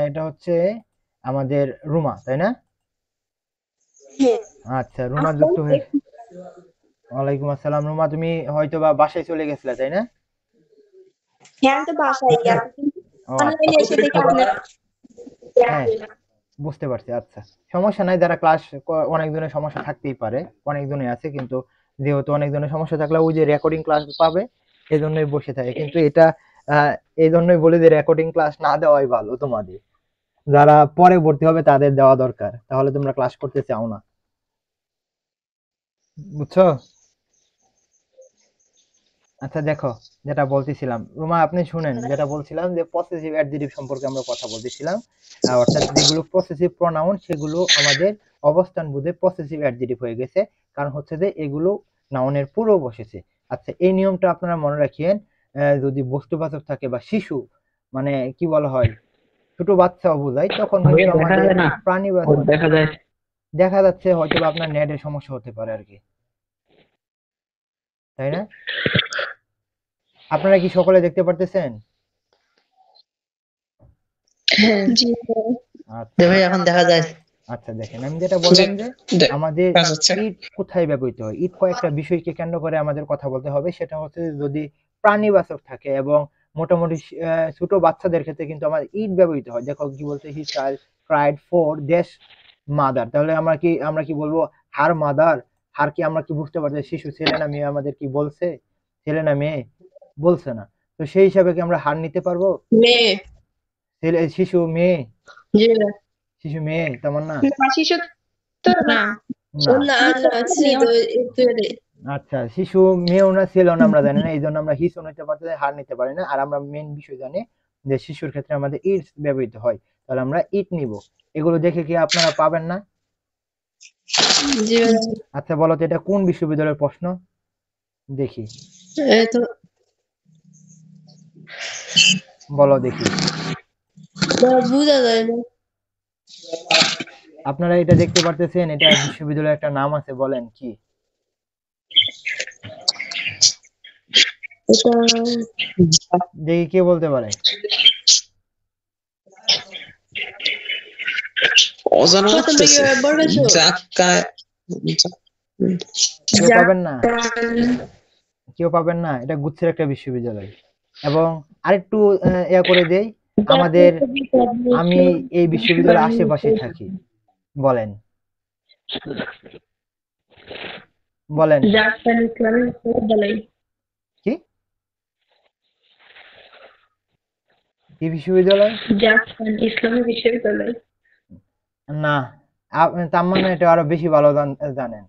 এটা হচ্ছে আমাদের রুমা, তাই না? আচ্ছা, রুমা যুক্ত হয়ে, ওয়ালাইকুম আসসালাম। রুমা, তুমি হয়তো বা বাসায় চলে গেছিলে, তাই না? হ্যাঁ, আমি তো বাসায় গেলাম, কিন্তু ও আচ্ছা, অনলাইনে এসে দেখি আপনার হ্যাঁ, বুঝতে পারছি। আচ্ছা, সমস্যা নাই, যারা ক্লাস অনেকজনের সমস্যা থাকতেই পারে, অনেকজনই আছে, কিন্তু যেহেতু অনেকজনের সমস্যা থাকলে ওই যে রেকর্ডিং ক্লাস পাবে, এই জন্যই বসে থাকে। কিন্তু এটা এই জন্যই বলি যে রেকর্ডিং ক্লাস না দেওয়াই ভালো তোমাদের, যারা পরে ভর্তি হবে তাদের দেওয়া দরকার, তাহলে তোমরা ক্লাস করতে চাও না, বুঝছো? আচ্ছা দেখো, যেটা বলতেছিলাম রুমা, আপনি শুনেন, যেটা বলছিলাম যে পসেসিভ অ্যাডজেক্টিভ সম্পর্কে আমরা কথা বলতেছিলাম। অর্থাৎ যেগুলো পসেসিভ প্রনাউন সেগুলো আমাদের অবস্থান বুঝে পসেসিভ অ্যাডজেক্টিভ হয়ে গেছে, কারণ হচ্ছে যে এগুলো নাউনের পূর্বে বসেছে। আচ্ছা, এই নিয়মটা আপনারা মনে রাখিয়েন। যদি বস্তুবাচক থাকে বা শিশু, মানে কি বলা হয়, ছোট বাচ্চাও বোঝায়, তখন কিন্তু ভাইয়া দেখা আমাদের যায় না, ওর প্রাণীবাচক দেখা যায়। দেখা যাচ্ছে, হয়তো বা আপনার নেটের সমস্যা হতে পারে আর কি, তাই না? আপনারা কি সকলে দেখতে পারতেছেন? হ্যাঁ জি ভাইয়া। আচ্ছা যে ভাই এখন দেখা যায়। আচ্ছা, দেখেন আমি যেটা বললাম যে দে- আমাদের কাজ হচ্ছে। ইট কোথায় ব্যবহৃত হয়, ইট কয়েকটা বিষয়কে কেন্দ্র করে আমাদের কথা বলতে হবে। সেটা হচ্ছে যে যদি প্রাণীবাচক থাকে এবং মোটামুটি ছোট বাচ্চাদের ক্ষেত্রে কিন্তু আমাদের ইট ব্যবহৃত হয়। দেখো কি বলছে, হি চাইল্ড ক্রাইড ফর দেশ মাদার, তাহলে আমরা কি বলবো, হার মাদার। হার কি আমরা কি বুঝতে পারছি শিশু ছেলে না মেয়ে, আমাদের কি বলছে, ছেলে না মেয়ে, বলছে না। তো সেই হিসাবে কি আমরা হার নিতে পারবো? মেয়ে। ছেলে শিশু মেয়ে, জি ভাইয়া। শিশু মেয়ে তেমন না। না শিশু তো না না, না ছিল তো একটু আগে। আচ্ছা, শিশু মেয়েও না ছেলেও না আমরা জানি না, এই জন্য আমরা হিসও নিতে পারছি না, হার নিতে পারি না। আর আমরা মেন বিষয় জানি যে শিশুর ক্ষেত্রে আমাদের ইট ব্যবহৃত হয়, তাহলে আমরা ইট নিব। এগুলো দেখে কি আপনারা পাবেন না? জি ভাইয়া। আচ্ছা বলো তো, এটা কোন বিশ্ববিদ্যালয়ের প্রশ্ন দেখি, এই তো বলো দেখি। বোঝা যায় না। আপনারা এটা দেখতে পারতেছেন, এটা বিশ্ববিদ্যালয়ের একটা নাম আছে, বলেন কি? এটা দেখি কে বলতে পারে। অজানা কত লাগতেছে। ভাইয়া বলছো? কেউ পাবেন না, জাপান কেউ পাবেন না। এটা গুচ্ছের একটা বিশ্ববিদ্যালয়। এবং আরেকটু ইয়া করে দেই, আমাদের আমি এই বিশ্ববিদ্যালয়ের আশেপাশে থাকি, বলেন বলেন জাপান ইসলামিক বিশ্ববিদ্যালয় কি, কি বিশ্ববিদ্যালয়? জাপান ইসলামিক বিশ্ববিদ্যালয় না, তার মানে এটা আরো বেশি ভালো জানেন।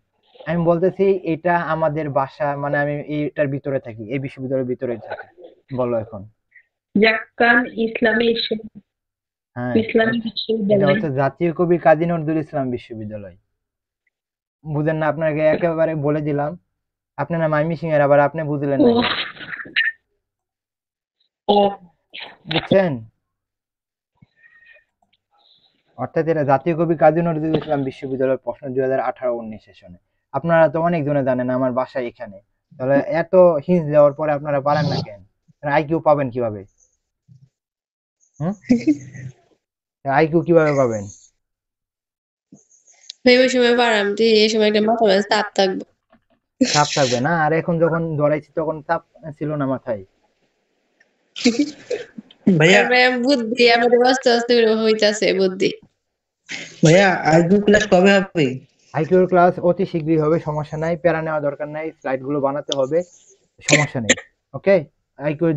আমি বলতেছি এটা আমাদের বাসা, মানে আমি এটার ভিতরে থাকি, এই বিশ্ববিদ্যালয়ের ভিতরে থাকি। বলো এখন। জাপান ইসলামিক হ্যাঁ, ইসলামিক এটা বিশ্ববিদ্যালয় হচ্ছে জাতীয় কবি কাজী নজরুল ইসলাম বিশ্ববিদ্যালয়। বুঝেন না, আপনাকে একেবারে বলে দিলাম। আপনি না মাইমিসিং এর, আবার আপনি বুঝলেন ও না, ও বুঝছেন? অর্থাৎ এটা জাতীয় কবি কাজী নজরুল ইসলাম বিশ্ববিদ্যালয়ের প্রশ্ন 2018-19 সেশনে। আপনারা তো অনেক জনে জানেন আমার বাসা এখানে, তাহলে এত হিন্স দেওয়ার পরে আপনারা পারেন না কেন? আইকিউ পাবেন কিভাবে? আইকিউ কিভাবে পাবেন? ওই সময় পারাম তুই এই সময় একটা মাথা ব্যথা চাপ থাকবে। চাপ থাকবে না, আর এখন যখন ধরাইছি তখন চাপ ছিল না মাথায়। ভাইয়া তারপরে বুদ্ধি আমাদের আস্তে আস্তে করে হইতাছে বুদ্ধি। ভাইয়া আইকিউ ক্লাস কবে হবে? আইকিউর ক্লাস অতি শীঘ্রই হবে, সমস্যা নাই, প্যারা নেওয়া দরকার নাই, স্লাইড গুলো বানাতে হবে, সমস্যা নেই। ওকে, আইকিউ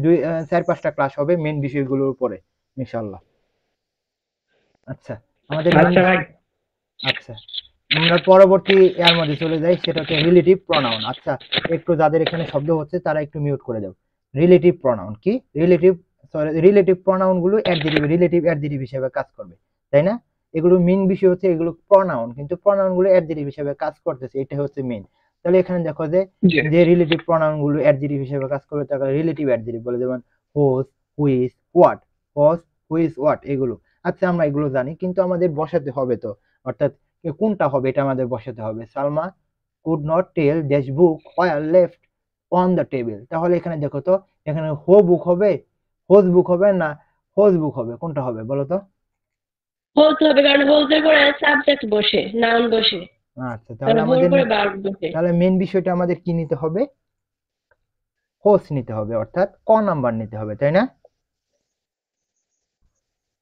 4-5টা ক্লাস হবে মেন বিষয়গুলোর উপরে ইনশাআল্লাহ। আচ্ছা, আমাদের আচ্ছা ভাই, আচ্ছা, আমরা পরবর্তী এর মধ্যে চলে যাই, সেটা হচ্ছে রিলেটিভ প্রনাউন। আচ্ছা, একটু যাদের এখানে শব্দ হচ্ছে তারা একটু মিউট করে দাও। রিলেটিভ প্রনাউন কি? রিলেটিভ প্রনাউন গুলো রিলেটিভ অ্যাডজেক্টিভ হিসেবে কাজ করবে, তাই না? এগুলো মেন বিষয় হচ্ছে এগুলো প্রনাউন, কিন্তু প্রনাউন গুলো অ্যাডজেক্টিভ হিসেবে কাজ করতেছে, এটা হচ্ছে মেন। তাহলে এখানে দেখো যে যে রিলেটিভ প্রনাউন গুলো অ্যাডজেক্টিভ হিসেবে কাজ করবে তাকে রিলেটিভ অ্যাডজেক্টিভ বলে, যেমন whose, which, what. Whose, which, what এগুলো। আচ্ছা, আমরা এগুলো জানি, কিন্তু আমাদের বসাতে হবে তো, অর্থাৎ কোনটা হবে এটা আমাদের বসাতে হবে। Salma could not tell dash book were left on the table. তাহলে এখানে দেখো তো, এখানে হো বুক হবে, হোজ বুক হবে না হোজ বুক হবে, কোনটা হবে বলো তো? বলতে হবে, কারণ বলতে করে সাবজেক্ট বসে, নাউন বসে, আচ্ছা, তাহলে তাহলে হোল আমাদের করে ভার্ব বসে। তাহলে মেন বিষয়টা আমাদের কি নিতে হবে? হোজ নিতে হবে, অর্থাৎ ক নাম্বার নিতে হবে, তাই না?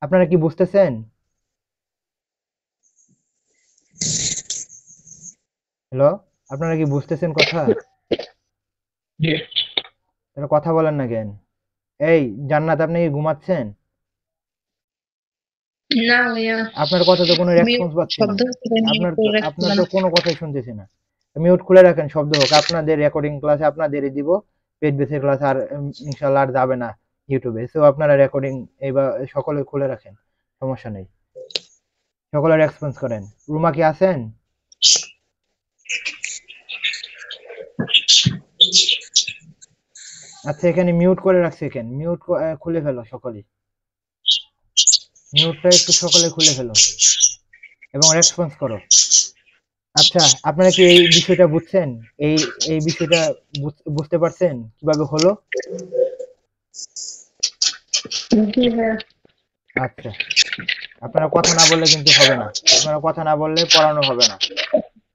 আপনারা কি বুঝতেছেন? হ্যালো, আপনারা কি বুঝতেছেন কথা? তাহলে কথা বলেন না কেন? এই জান্নাত, আপনি কি ঘুমাচ্ছেন? না ভাইয়া, আপনার কথা তো কোনো রেসপন্স পাচ্ছি না। শব্দ হচ্ছে তাই আপনার mute করে আপনার রাখছিলাম। তো কোনো কথাই শুনতেছি না। মিউট খুলে রাখেন, শব্দ হোক। আপনাদের রেকর্ডিং ক্লাসে আপনাদেরই দিব, পেড বেসের ক্লাস আর ইনশাআল্লাহ আর যাবে না ইউটিউবে। সো আপনারা রেকর্ডিং এবার সকলে খুলে রাখেন, সমস্যা নেই। সকলে রেসপন্স করেন। রুমা কি আছেন? আচ্ছা, এখানে মিউট করে রাখছি, এখানে মিউট খুলে ফেলো সকলে, মিউটটা একটু সকলে খুলে ফেলো এবং রেসপন্স করো। আচ্ছা, আপনারা কি এই বিষয়টা বুঝছেন? এই বিষয়টা বুঝতে পারছেন কিভাবে হলো? আচ্ছা, আপনারা কথা না বললে কিন্তু হবে না, আপনারা কথা না বললে পড়ানো হবে না।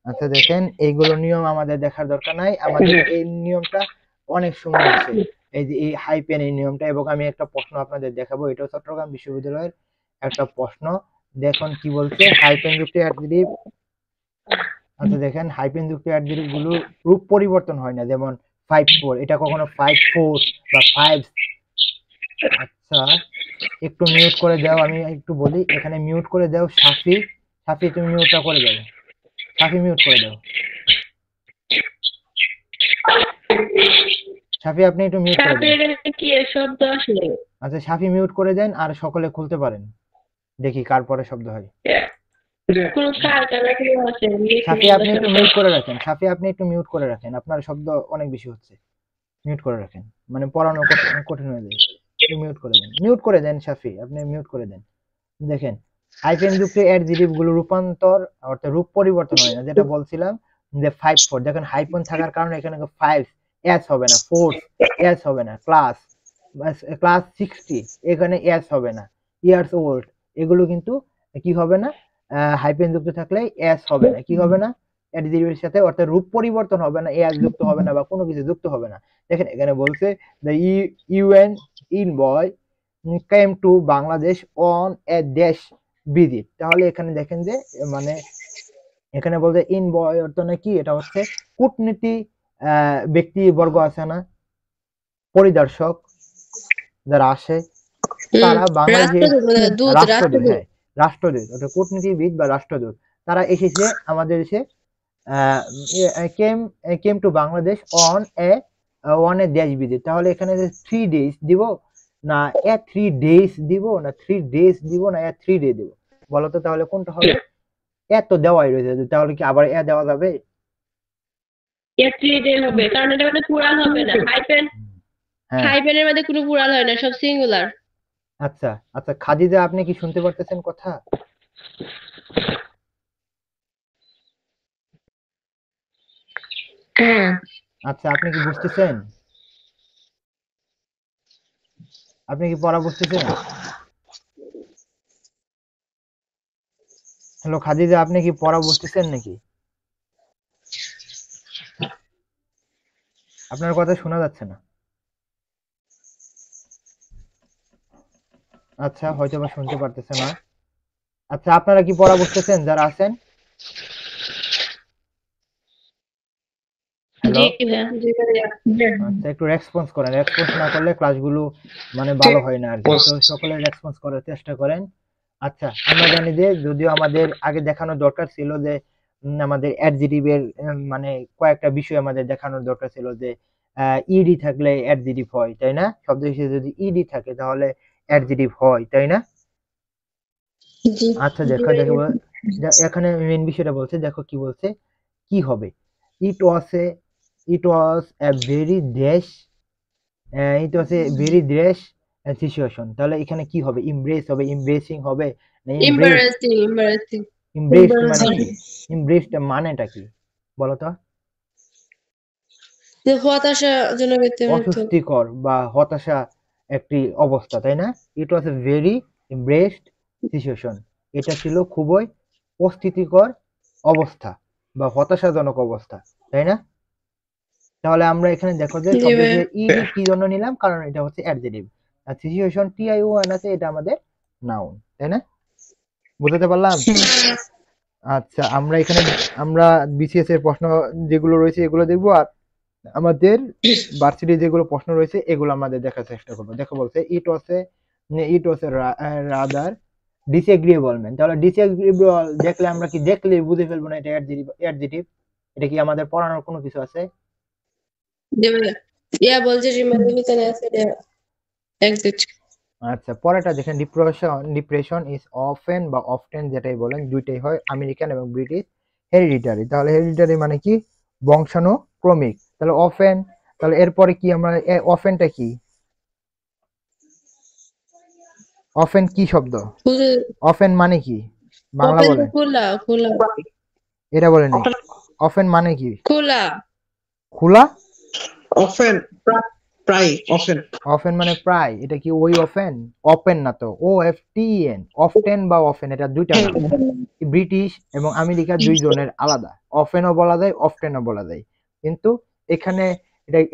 আচ্ছা দেখেন, এইগুলো নিয়ম আমাদের দেখার দরকার নাই, আমাদের এই নিয়মটা অনেক সময় আছে, এই যে এই হাইপেন এই নিয়মটা। এবং আমি একটা প্রশ্ন আপনাদের দেখাবো, এটাও চট্টগ্রাম বিশ্ববিদ্যালয়ের একটা প্রশ্ন। দেখুন কি বলছে, হাইপেন যুক্ত অ্যাডজেক্টিভ। আচ্ছা দেখেন, হাইপেন যুক্ত অ্যাডজেক্টিভ গুলো রূপ পরিবর্তন হয় না, যেমন 5-4, এটা কখনো 5-4 বা 5। আচ্ছা, একটু মিউট করে দাও, আমি একটু বলি, এখানে মিউট করে দাও সাফি, সাফি তুমি মিউটটা করে দাও, সাফি মিউট করে দাও, সাফি আপনি একটু মিউট করে দেন। কি শব্দ আসলে? আচ্ছা, সাফি মিউট করে দেন আর সকলে খুলতে পারেন, দেখি কার পরে শব্দ হয়। কোন কারখানা কি আছে? সাফি আপনি একটু মিউট করে রাখেন, সাফি আপনি একটু মিউট করে রাখেন, আপনার শব্দ অনেক বেশি হচ্ছে, মিউট করে রাখেন, মানে পড়ানো কঠিন হয়ে যায়। একটু মিউট করে দেন, মিউট করে দেন সাফি, আপনি মিউট করে দেন। দেখেন, হাইফেন যুক্ত অ্যাডজেক্টিভ গুলো রূপান্তর অর্থাৎ রূপ পরিবর্তন হয় না, যেটা বলছিলাম যে 5-4, দেখেন হাইফেন থাকার কারণে এখানে 5 এস হবে না, 4 এস হবে না, ক্লাস 60 এখানে এস হবে না, ইয়ার্স ওল্ড এগুলো কিন্তু কি হবে না, হাইফেন যুক্ত থাকলে এস হবে না, কি হবে না, অ্যাডজেক্টিভের সাথে, অর্থাৎ রূপ পরিবর্তন হবে না, এস যুক্ত হবে না বা কোনো কিছু যুক্ত হবে না। দেখেন এখানে বলছে the UN envoy came to Bangladesh on a dash visit, তাহলে এখানে দেখেন যে মানে এখানে বলতে ইনবয় অর্থ নাকি, এটা হচ্ছে কূটনীতি ব্যক্তিবর্গ আছে না, পরিদর্শক যারা আসে তারা বাংলাদেশে রাষ্ট্রদূত, হ্যাঁ রাষ্ট্রদূত অর্থাৎ কূটনীতিবিদ বা রাষ্ট্রদূত, তারা এসেছে আমাদের দেশে, came to Bangladesh on a dash visit. তাহলে এখানে 3 days দিব না 3 days দিব না 3 days দিব না 3 day দিব, বলো তো তাহলে কোনটা হবে? এত দেওয়াই রয়েছে, তাহলে কি আবার দেওয়া যাবে? 3 ডে হবে, কারণ এটা মানে প্লুরাল হবে না, হাইফেন হাইফেনের মধ্যে কোনো প্লুরাল হয় না, সব সিঙ্গুলার। আচ্ছা আচ্ছা, খাদিজা আপনি কি শুনতে পারতেছেন কথা? আচ্ছা, আপনি কি বুঝতেছেন? আপনি কি পড়া বুঝতেছেন? হ্যালো খাদিজা, আপনি কি পড়া বুঝতেছেন নাকি? আপনার কথা শোনা যাচ্ছে না। আচ্ছা, হয়তো বা শুনতে পারতেছে না। আচ্ছা, আপনারা কি পড়া বুঝতেছেন যারা আছেন? হ্যালো, আচ্ছা একটু রেসপন্স করেন, রেসপন্স না করলে ক্লাসগুলো মানে ভালো হয় না আর কি, তো সকলে রেসপন্স করার চেষ্টা করেন। আচ্ছা, আমরা জানি যে যদিও আমাদের আগে দেখানো দরকার ছিল যে আমাদের অ্যাডজেক্টিভের মানে কয়েকটা বিষয় আমাদের দেখানোর দরকার ছিল, যে ইডি থাকলে অ্যাডজেক্টিভ হয়, তাই না? শব্দ হিসেবে যদি ইডি থাকে তাহলে অ্যাডজেক্টিভ হয়, তাই না? আচ্ছা দেখো এখানে মেইন বিষয়টা বলছে, দেখো কি বলছে, কি হবে, it was a very dash, it was a very dash situation, তাহলে এখানে কি হবে, ইমব্রেস হবে, ইমব্রেসিং হবে না এমবারাসিং ইমব্রেসড মানে কি, ইমব্রেসড মানেটা কি বলো তো? হতাশাজনক একটা অর্থ, অস্বস্তিকর বা হতাশা একটি অবস্থা, তাই না? ইট ওয়াজ এ ভেরি ইমব্রেসড সিচুয়েশন, এটা ছিল খুবই অস্থিতিকর অবস্থা বা হতাশাজনক অবস্থা, তাই না? তাহলে আমরা এখানে দেখো যে শব্দটি ইডি কি জন্য নিলাম, কারণ এটা হচ্ছে অ্যাডজেক্টিভ, আর সিচুয়েশন টিআইওএন আছে, এটা আমাদের নাউন, তাই না? বুঝতে পারলাম? আচ্ছা, আমরা এখানে আমরা বিসিএস এর প্রশ্ন যেগুলো রয়েছে এগুলো দেখবো, আর আমাদের ভার্সিটি যেগুলো প্রশ্ন রয়েছে এগুলো আমাদের দেখার চেষ্টা করবো। দেখো বলছে ইট ওয়াজ এ রাদার ডিসএগ্রিয়েবল ম্যান, তাহলে ডিসএগ্রিয়েবল দেখলে আমরা কি দেখলে বুঝে ফেলবো না এটা অ্যাডজেক্টিভ? এটা কি আমাদের পড়ানোর কোনো কিছু আছে? ইয়া বলছে রিমেইনের ভিতরে আছে এক্সিট। আচ্ছা, পরেরটা দেখেন, ডিপ্রেশন ইজ অফেন বা অফটেন যেটাই বলেন, দুইটাই হয় আমেরিকান এবং ব্রিটিশ হেরিডিটারি। তাহলে হেরিডিটারি মানে কি? বংশানুক্রমিক। তাহলে অফেন, তাহলে এরপরে কি আমরা অফেনটা কি? অফেন কি শব্দ? অফেন মানে কি? বাংলা ওপেন বলেন, খোলা খোলা এটা বলেন। অফেন মানে কি? খোলা। খোলা? অফেন, প্রায় অফেন। অফেন মানে প্রায়, এটা কি ওই অফেন? ওপেন না তো, ও এফ টি এন। অফটেন বা অফেন এটা দুইটা নাম। ব্রিটিশ এবং আমেরিকা দুইজনের আলাদা। অফেনও বলা যায়, অফটেনও বলা যায়, কিন্তু এখানে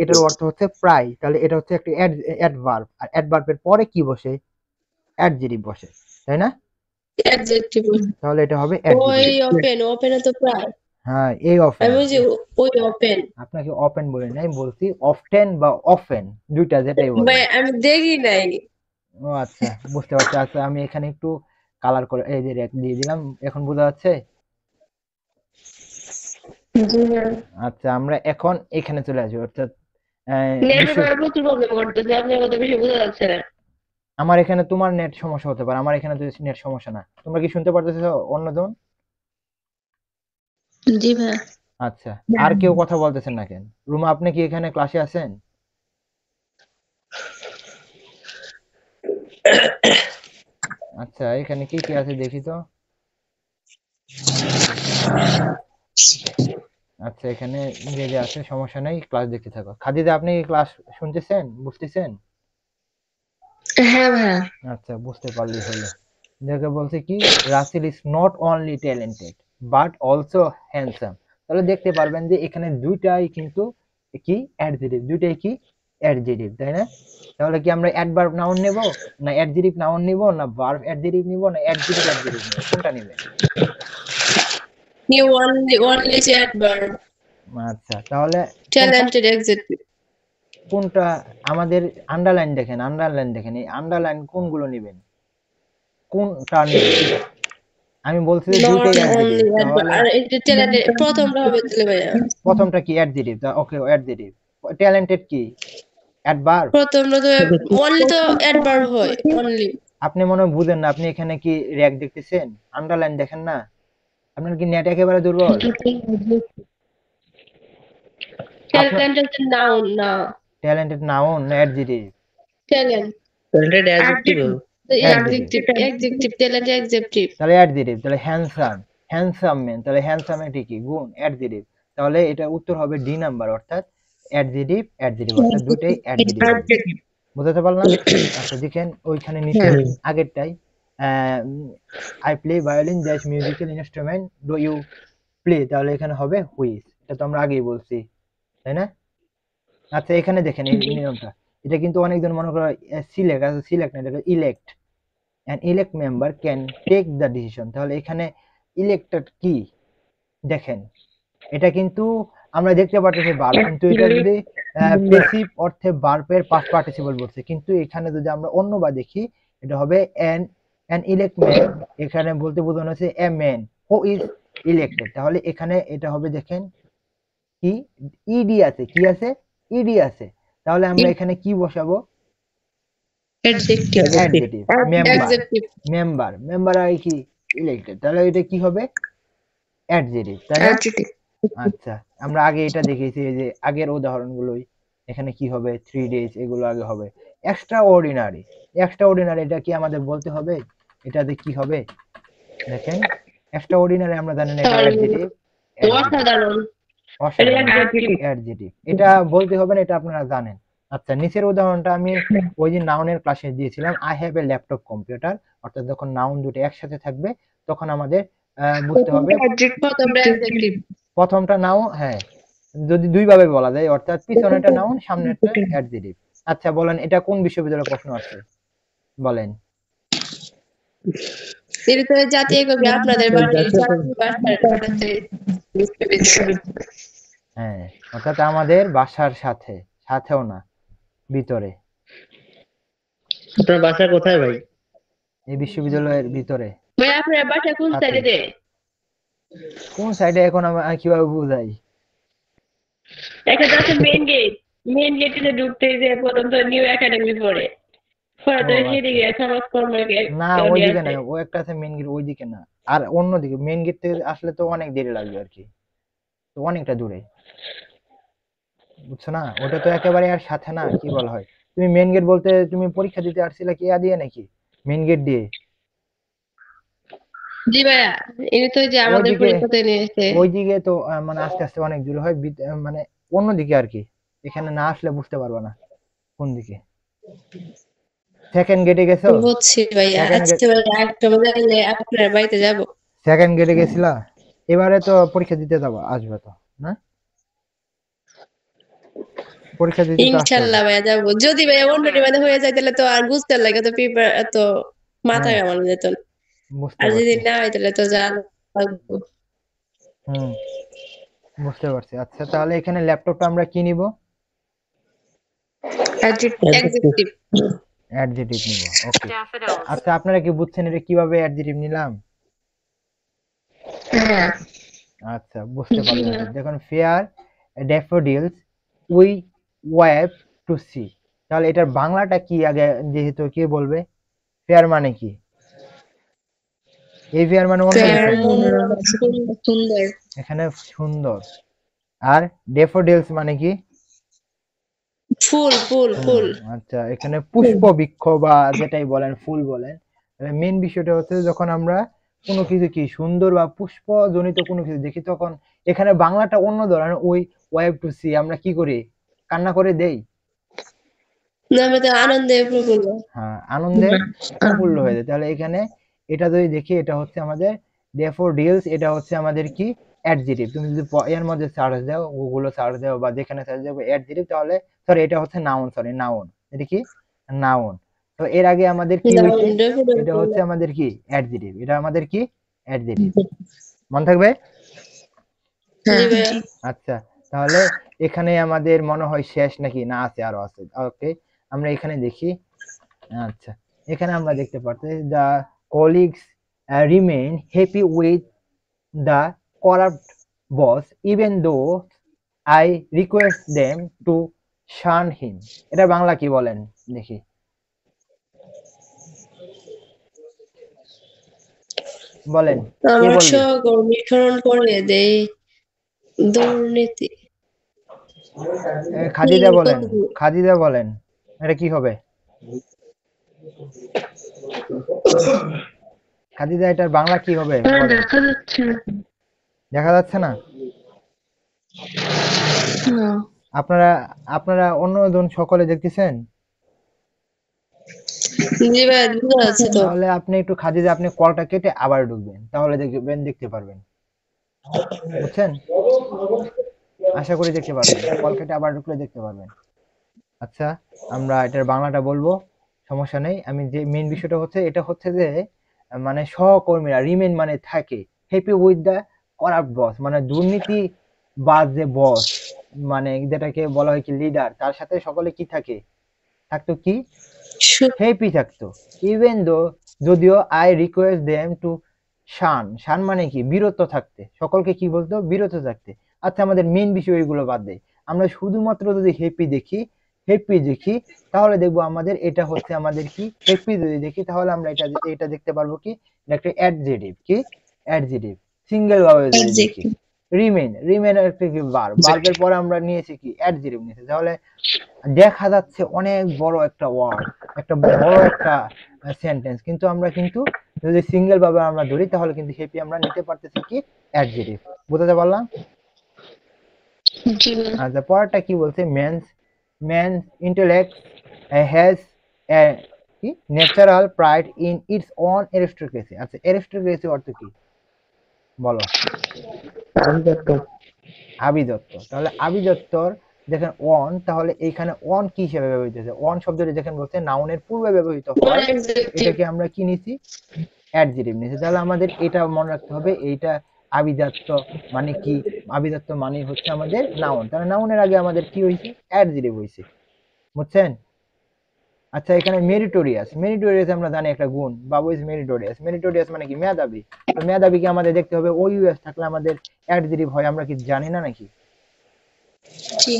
এটার অর্থ হচ্ছে প্রায়। তাহলে এটা হচ্ছে একটা অ্যাডভার্ব, আর অ্যাডভার্বের পরে কি বসে? অ্যাডজেক্টিভ বসে, তাই না? অ্যাডজেক্টিভ। তাহলে এটা হবে ওই অ্যাডজেক্টিভ। ওপেন, ওপেনে তো প্রায়। হ্যাঁ, এই আমি অফেন। বলছি ওই ওপেন। আপনাকে ওপেন বলি নাই, বলছি অফটেন বা অফেন, দুইটা যেটাই বলেন। ভাই আমি দেখি নাই। ও আচ্ছা, বুঝতে পারছি। আচ্ছা, আমি এখানে একটু কালার করে এই যে রেড দিয়ে দিলাম, এখন বোঝা যাচ্ছে? আচ্ছা, আমরা এখন এখানে চলে আসবো, অর্থাৎ প্রচুর প্রবলেম করতেছে, আপনার কথা বেশি বোঝা যাচ্ছে না। আমার এখানে তোমার নেট সমস্যা হতে পারে, আমার এখানে তো নেট সমস্যা না। তোমরা কি শুনতে পারতেছো অন্যজন? জি ভাই। আচ্ছা, আর কেউ কথা বলতেছেন না কেন? রুমা, আপনি কি এখানে ক্লাসে আছেন? আচ্ছা, এখানে কি কি আছে দেখি তো। আচ্ছা, এখানে ইংরেজি আছে, সমস্যা নেই, ক্লাস দেখতে থাকো। খাদিজা, আপনি কি ক্লাস শুনতেছেন, বুঝতেছেন? হ্যাঁ ভাইয়া। আচ্ছা, বুঝতে পারলেই হলো। দেখে বলছে কি, Rasel is not only talented but also handsome. তাহলে দেখতে পারবেন যে এখানে দুইটাই কিন্তু কি অ্যাডজেক্টিভ, দুইটাই কি অ্যাডজেক্টিভ, তাই না? তাহলে কি আমরা অ্যাডভার্ব নাউন নেব, না অ্যাডজেক্টিভ নাউন নিব, না ভার্ব অ্যাডজেক্টিভ নিব, না অ্যাডজেক্টিভ অ্যাডজেক্টিভ নিব? কোনটা নেবেন? You only said verb. আচ্ছা, তাহলে Talented adjective. কোনটা আমাদের আন্ডারলাইন দেখেন, আন্ডারলাইন দেখেন, এই আন্ডারলাইন কোনগুলো নেবেন, কোনটা নেবেন? আমি বলছি যে Not দুইটাই only অ্যাডজেক্টিভ। adverb. তাহলে আর এটা talented প্রথমটা হবে তাহলে ভাইয়া। প্রথমটা কি অ্যাডজেক্টিভ? ওকে, অ্যাডজেক্টিভ। ট্যালেন্টেড কি অ্যাডভার্ব? প্রথমটা তো only তো adverb হয় only. আপনি মনে হয় বুঝেন না, আপনি এখানে কি র্যাক দেখতেছেন, আন্ডারলাইন দেখেন না? আপনার কি নেট একেবারে দুর্বল? Talented noun না। ট্যালেন্টেড নাউন না adjective? Talent. Talented adjective. Adjective. Talented adjective. তাহলে অ্যাডজেক্টিভ। তাহলে হ্যান্ডসাম, হ্যান্ডসাম ম্যান, তাহলে হ্যান্ডসাম এটি কি গুণ? অ্যাডজেক্টিভ। তাহলে এটা উত্তর হবে ডি নাম্বার, অর্থাৎ অ্যাডজেক্টিভ অ্যাডজেক্টিভ, অর্থাৎ দুটোই অ্যাডজেক্টিভ। বুঝতে পারলাম? আচ্ছা, দেখেন ওইখানে নিচে আগেরটাই, I play violin that musical instrument do you play, তাহলে এখানে হবে হুইচ। এটা তো আমরা আগেই বলছি, তাই না? আচ্ছা, এখানে দেখেন এই নিয়মটা, এটা কিন্তু অনেকজন মনে করে সিলেক্ট আছে, সিলেক্ট না, এটা elect. an elect member can take the decision। তাহলে এখানে ইলেক্টেড কি দেখেন, এটা কিন্তু আমরা দেখতে পাচ্ছি ভার্ব, কিন্তু এটা যদি প্যাসিভ অর্থে ভার্বের পাস্ট পার্টিসিপল বলছে, কিন্তু এখানে যদি আমরা অন্যবার দেখি, এটা হবে an elect man, এখানে বলতে বোঝানো হচ্ছে a man who is elected। তাহলে এখানে এটা হবে, দেখেন কি ইডি আছে, কি আছে? ইডি আছে। তাহলে আমরা এখানে কি বসাবো? Adjective. Adjective. Member, Adjective. Member, member আর কি ইলেক্টেড, তাহলে এটা কি হবে? অ্যাডজেক্টিভ, তাই না? Adjective. আচ্ছা, আমরা আগে এটা দেখেছি, এই যে আগের উদাহরণগুলোই, এখানে কি হবে? 3 ডেজ, এগুলো আগে হবে। এক্সট্রা অর্ডিনারি, এক্সট্রা অর্ডিনারি এটা কি আমাদের বলতে হবে? এটাতে কি হবে দেখেন, এক্সট্রা অর্ডিনারি আমরা জানি না, এটা অ্যাডজেক্টিভ। অসাধারণ। অ্যাডজেক্টিভ, এটা বলতে হবে না, এটা আপনারা জানেন। আচ্ছা, নিচের উদাহরণটা আমি ওই যে নাউনের ক্লাসে দিয়েছিলাম, I have a laptop computer, অর্থাৎ যখন নাউন দুটো একসাথে থাকবে তখন আমাদের বুঝতে হবে প্রথমটা নাউন, হ্যাঁ, যদি দুই ভাবে বলা যায়, অর্থাৎ পিছনেরটা নাউন, সামনেরটা অ্যাডজেক্টিভ। আচ্ছা, বলেন এটা কোন বিশ্ববিদ্যালয়ের প্রশ্ন আছে, বলেন। এটা তো জাতীয় কবি আপনাদের বাড়ির হ্যাঁ, অর্থাৎ আমাদের বাসার সাথে, সাথেও না, ভিতরে। আপনার বাসা কোথায় ভাই? এই বিশ্ববিদ্যালয়ের ভিতরে। ভাই আপনার বাসা কোন সাইডে? কোন সাইডে এখন আমি কিভাবে বুঝাই? একটা তো আছে মেইন গেট। মেন গেটে যে ঢুকতেই যে প্রথম তো নিউ একাডেমি পড়ে পরে তো ও আচ্ছা সেদিকে সমাজকর্মের না ওইদিকে না, ও একটা আছে মেন গেট ওইদিকে না, আর অন্যদিকে মেন গেট থেকে আসলে তো অনেক দেরি লাগবে আর কি, তো অনেকটা দূরে, বুঝছো না? ওটা তো একেবারে আর সাথে না, কি বলা হয়, তুমি মেন গেট বলতে তুমি পরীক্ষা দিতে আসছিলে কি দিয়ে নাকি মেন গেট দিয়ে? জি ভাইয়া ইনি তো ওই যে আমাদের ওইদিকে পরীক্ষাতে নিয়েছে। ওইদিকে তো মানে আস্তে আস্তে অনেক দূরে হয়, মানে অন্যদিকে আর কি, এখানে না আসলে বুঝতে পারবা না কোন দিকে। সেকেন্ড গেটে গেছো? বুঝছি ভাইয়া। সেকেন্ড গেট, আচ্ছা ভাইয়া একটা বাজাইলে আপনার বাড়িতে যাব। সেকেন্ড গেটে গেছিলা? এবারে তো পরীক্ষা দিতে যাবো, আসবে তো না? পরীক্ষা দিতে তো আসতে হবে। ইনশাল্লাহ ভাইয়া যাবো। যদি ভাইয়া অন্য ডিমান্ডে হয়ে যায় তাহলে তো আর বুঝতে লাগে তো পেপার এত মাথায় হ্যাঁ কামানো যেত না। বুঝতে আর যদি পারছি। না হয় তাহলে তো যা লাগবে। হুম বুঝতে পারছি। আচ্ছা তাহলে এখানে ল্যাপটপটা আমরা কি নিব? এক্সিকিউটিভ। অ্যাডজেটিভ নিব, ওকে। আচ্ছা আপনারা কি বুঝছেন এটা কিভাবে অ্যাডজেটিভ নিলাম? হ্যাঁ আচ্ছা বুঝতে পারবেন। দেখুন fair daffodils we wave to see, তাহলে এটার বাংলাটা কি আগে যেহেতু কে বলবে? ফেয়ার মানে কি? এই ফেয়ার মানে অন্য ফেয়ার কিছু না, মনোরম সুন্দর। এখানে সুন্দর। আর ড্যাফোডিলস মানে কি? ফুল ফুল ফুল। আচ্ছা এখানে পুষ্প বৃক্ষ বা যেটাই বলেন ফুল বলেন, মেন বিষয়টা হচ্ছে যখন আমরা কোনো কিছু কি সুন্দর বা পুষ্প জনিত কোনো কিছু দেখি তখন এখানে বাংলাটা অন্য ধরনের, ওই ওয়েভ টু সি আমরা কি করি, কান্না করে দেই। না আমি তো আনন্দে প্রফুল্ল। হ্যাঁ আনন্দে প্রফুল্ল হয়ে যায়। তাহলে এখানে এটা যদি দেখি এটা হচ্ছে আমাদের ড্যাফোডিলস, এটা হচ্ছে আমাদের কি অ্যাডজেটিভ। তুমি যদি এর মধ্যে সার্চ দাও, গুগলে সার্চ দাও বা যেখানে সার্চ দাও অ্যাডজেটিভ, তাহলে সরি এটা হচ্ছে নাউন, সরি নাউন, এটা কি নাউন। তো এর আগে আমাদের কি হয়েছে? এটা হচ্ছে আমাদের কি অ্যাডজেটিভ, এটা আমাদের কি অ্যাডজেটিভ, মনে থাকবে? আচ্ছা তাহলে এখানে আমাদের মনে হয় শেষ নাকি না আছে আরো আছে, ওকে আমরা এখানে দেখি। আচ্ছা এখানে আমরা দেখতে পাচ্ছি the colleagues remain happy with the corrupt boss even though I request them to shun him, এটা বাংলা কি বলেন দেখি? বলেন কে আমার বলবে? সহকর্মী স্মরণ করিয়ে দেয় দুর্নীতি। খাদিজা বলেন, খাদিজা বলেন এটা কি হবে? খাদিজা এটার বাংলা কি হবে বলেন? দেখা যাচ্ছে না? আপনারা আপনারা অন্যজন সকলে দেখতেছেন? জি ভাই বুঝা যাচ্ছে তো। তাহলে আপনি একটু খাদিজা আপনি কলটা কেটে আবার ঢুকবেন, তাহলে দেখবেন দেখতে পারবেন, বুঝছেন? আশা করি দেখতে পারবেন, কল কেটে আবার ঢুকলে দেখতে পারবেন। আচ্ছা আমরা এটার বাংলাটা বলবো, সমস্যা নেই। আমি যে মেন বিষয়টা হচ্ছে এটা হচ্ছে যে মানে সহকর্মীরা রিমেন মানে থাকে, হ্যাপি উইথ দ্য করাপ্ট বস মানে দুর্নীতি বা যে বস মানে যেটাকে বলা হয় কি লিডার, তার সাথে সকলে কি থাকে, থাকতো কি হ্যাপি থাকতো। ইভেন দো যদিও আই রিকোয়েস্ট দেম টু শান, শান মানে কি বিরত থাকতে, সকলকে কি বলতো বিরত থাকতে। আচ্ছা আমাদের মেন বিষয় এগুলো বাদ দেয়, আমরা শুধুমাত্র যদি হ্যাপি দেখি, হ্যাপি দেখি তাহলে দেখবো আমাদের এটা হচ্ছে আমাদের কি হ্যাপি যদি দেখি তাহলে আমরা এটা এটা দেখতে পারবো কি এটা একটা অ্যাডজেটিভ, কি অ্যাডজেটিভ সিঙ্গেল ভাবে যদি দেখি। রিমেন, রিমেন একটা কি ভার্ব, ভার্বের পরে আমরা নিয়েছি কি অ্যাডজেটিভ নিয়েছি, তাহলে দেখা যাচ্ছে অনেক বড় একটা ওয়ার্ড, একটা বড় একটা সেন্টেন্স, কিন্তু আমরা কিন্তু যদি সিঙ্গেল ভাবে আমরা ধরি তাহলে কিন্তু হ্যাপি আমরা নিতে পারতেছি কি অ্যাডজেটিভ। বুঝতে পারলাম? আচ্ছা পরেরটা কি বলছে? মেন্স ইন্টেলেক্ট হ্যাজ এ কি natural pride in its own aristocracy. আচ্ছা অ্যারিস্টোক্রেসি অর্থ কি বলো? আভিজাত্য। তাহলে আভিজাত্যর দেখেন অন, তাহলে এইখানে অন কি হিসেবে ব্যবহৃত হয়েছে? অন শব্দটি দেখেন বলছে নাউনের পূর্বে ব্যবহৃত হয়, এটাকে আমরা কি নিছি অ্যাডজেটিভ নিছি। তাহলে আমাদের এটা মনে রাখতে হবে, এইটা আভিজাত্য মানে কি, আভিজাত্য মানে হচ্ছে আমাদের নাউন, তাহলে নাউনের আগে আমাদের কি হয়েছে অ্যাডজেটিভ হয়েছে, বুঝছেন? আচ্ছা এখানে মেরিটোরিয়াস, মেরিটোরিয়াস আমরা জানি একটা গুণ, বাবু ইজ মেরিটোরিয়াস, মেরিটোরিয়াস মানে কি মেধাবী, তো মেধাবীকে আমাদের দেখতে হবে ওইউএস থাকলে আমাদের অ্যাডজেটিভ হয়, আমরা কি জানি না নাকি? জি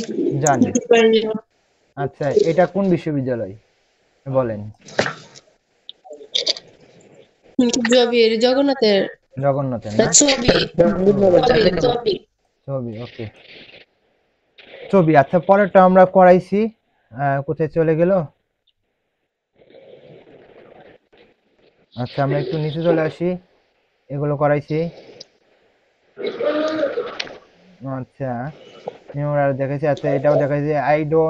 জানি। আচ্ছা, এটা কোন বিশ্ববিদ্যালয় বলেন? জগন্নাথের জগন্নাথের না না? ছবি ছবি, ওকে। ছবি, আচ্ছা পরেরটা আমরা করাইছি। কোথায় চলে গেল? আচ্ছা আমরা একটু নিচে চলে আসি, এগুলো করাইছি। আচ্ছা নিউরাল দেখেছি। আচ্ছা এটাও দেখাইছি, I do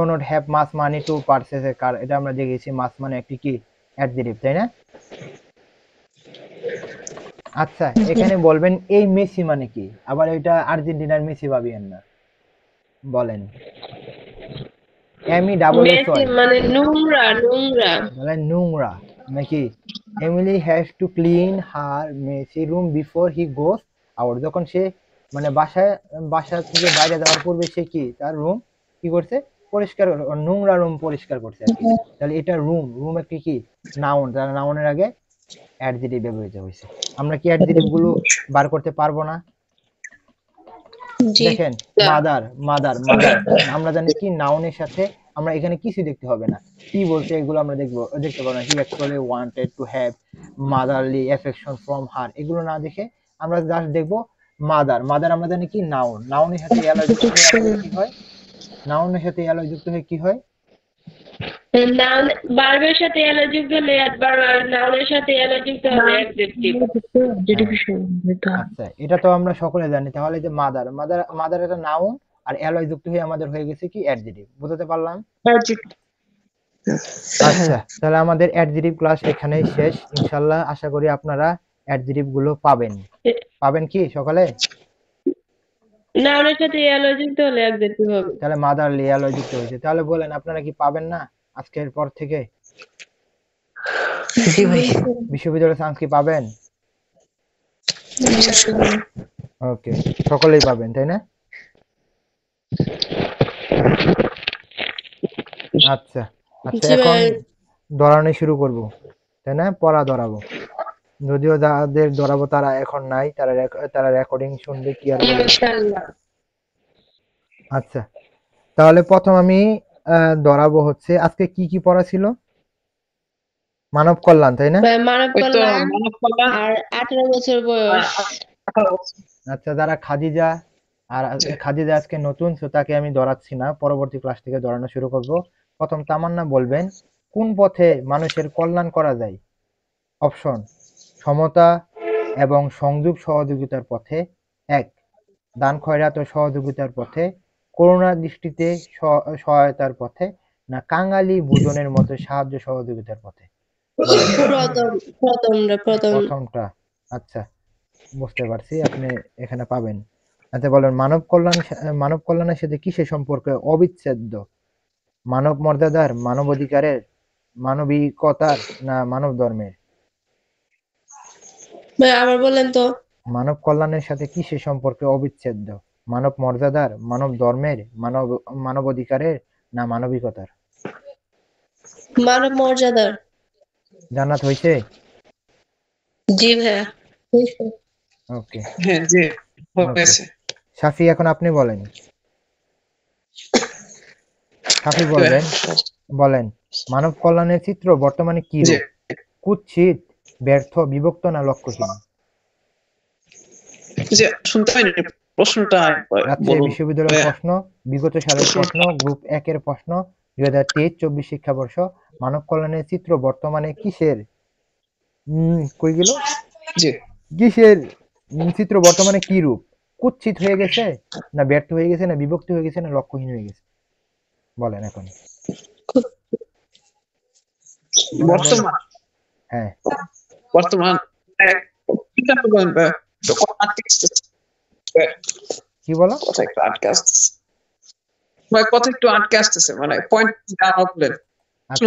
not have much money to purchase a car. এটা আমরা দেখেছি, মাস মানে একটি কি অ্যাডজেক্টিভ, তাই না? আচ্ছা এখানে বলবেন এই মেসি মানে কি, আবার এটা আর্জেন্টিনার মেসি ভাবিয়েন না, বলেন। M E double S messy Y, মানে নোংরা বলেন নোংরা নাকি? Emily has to clean her messy room before he goes out. যখন সে মানে বাসা থেকে বাইরে যাওয়ার পূর্বে সে কি তার রুম কি করছে, পরিষ্কার, নোংরা রুম পরিষ্কার করছে আর কি। তাহলে এটা রুম একটি কি নাউন, তাহলে নাউনের আগে অ্যাডজেক্টিভ ব্যবহৃত হয়েছে। আমরা কি অ্যাডজেক্টিভ গুলো বার করতে পারবো না? জি দেখেন, মাদার আমরা জানি কি নাউনের সাথে আমরা এখানে কিছু দেখতে হবে না, কি বলছে এগুলো আমরা দেখতে পাবো না। হি actually wanted to have motherly affection from her, এগুলো না দেখে আমরা জাস্ট দেখবো মাদার আমরা জানি কি নাউনের সাথে এলয় যুক্ত হয়ে আমাদের কি হয়, নাউনের সাথে এলয় যুক্ত হয়ে কি হয়, নাউন বার্বের সাথে এলো যুক্ত হলে একবার নাউনের সাথে এলো যুক্ত হলে অ্যাডজেক্টিভ আচ্ছা এটা তো আমরা সকলে জানি। তাহলে যে মাদার একটা নাউন আর এলয় যুক্ত হয়ে আমাদের হয়ে গেছে কি অ্যাডজেক্টিভ, বুঝতে পারলাম? আচ্ছা তাহলে আমাদের অ্যাডজেক্টিভ ক্লাস এখানেই শেষ। ইনশাআল্লাহ আশা করি আপনারা অ্যাডজেক্টিভ গুলো পাবেন কি সকালে? নাউনের সাথে এলো যুক্ত হলে অ্যাডজেক্টিভ হবে। তাহলে মাদারলি এলয় যুক্ত হয়েছে, তাহলে বলেন আপনারা কি পাবেন না আজকের পর থেকে? জি ভাই। বিশ্ববিদ্যালয় সায়েন্স কি পাবেন? ওকে, সকলেই পাবেন তাই না? আচ্ছা আচ্ছা এখন ধরানো শুরু করব তাই না, পড়া ধরাবো। যদিও যাদের ধরাবো তারা এখন নাই, তারা রেকর্ডিং শুনবে কি আর বলবো। আচ্ছা তাহলে প্রথম আমি ধরাবো হচ্ছে আজকে কি কি পড়া ছিল, মানব কল্যাণ তাই না? মানব ওই তো কল্যাণ মানব কল্যাণ আর 18 বছর বয়স। আচ্ছা যারা খাদিজা আজকে নতুন, তো তাকে আমি ধরাচ্ছি না, পরবর্তী ক্লাস থেকে ধরানো শুরু করব। প্রথম তামান্না বলবেন কোন পথে মানুষের কল্যাণ করা যায়? অপশন সমতা এবং সংযোগ সহযোগিতার পথে, 1 দান খয়রাত ও সহযোগিতার পথে, করুণা দৃষ্টিতে সহায়তার পথে, না কাঙালি ভোজনের মতো সাহায্য সহযোগিতার পথে। প্রথম প্রথমটা, আচ্ছা বুঝতে পারছি আপনি এখানে পাবেন। আচ্ছা বলেন মানব কল্যাণের সাথে কিসের সম্পর্ক অবিচ্ছেদ্য? মানব মর্যাদার, মানব অধিকারের, মানবিকতার, না মানব ধর্মের? আবার বলেন তো। মানব কল্যাণের সাথে কিসের সম্পর্ক অবিচ্ছেদ্য? মানব মর্যাদার, মানব ধর্মের, মানব অধিকারের, না মানবিকতার? মানব মর্যাদার। জান্নাত হইছে? জি ভাইয়া। ওকে হ্যাঁ জি হয়েছে। সাফি এখন আপনি বলেন। সাফি বলেন মানব কল্যাণের চিত্র বর্তমানে কি রূপ? কুৎসিত, ব্যর্থ, বিভক্ত, না লক্ষ্যহীন? যে শুনতে পাইনি প্রশ্নটা রাজশাহী বিশ্ববিদ্যালয়ের প্রশ্ন, বিগত সালের প্রশ্ন, গ্রুপ 1 এর প্রশ্ন, 2023-24 শিক্ষাবর্ষ। মানব কল্যাণের চিত্র বর্তমানে কিসের কই গেল? জি কিসের চিত্র বর্তমানে কি রূপ? কুৎসিত হয়ে গেছে, না ব্যর্থ হয়ে গেছে, না বিভক্ত হয়ে গেছে, না লক্ষ্যহীন হয়ে গেছে? বলেন এখন। বর্তমান হ্যাঁ কি বলো? কথা একটু আটকে আসতেছে মানে পয়েন্ট আচ্ছা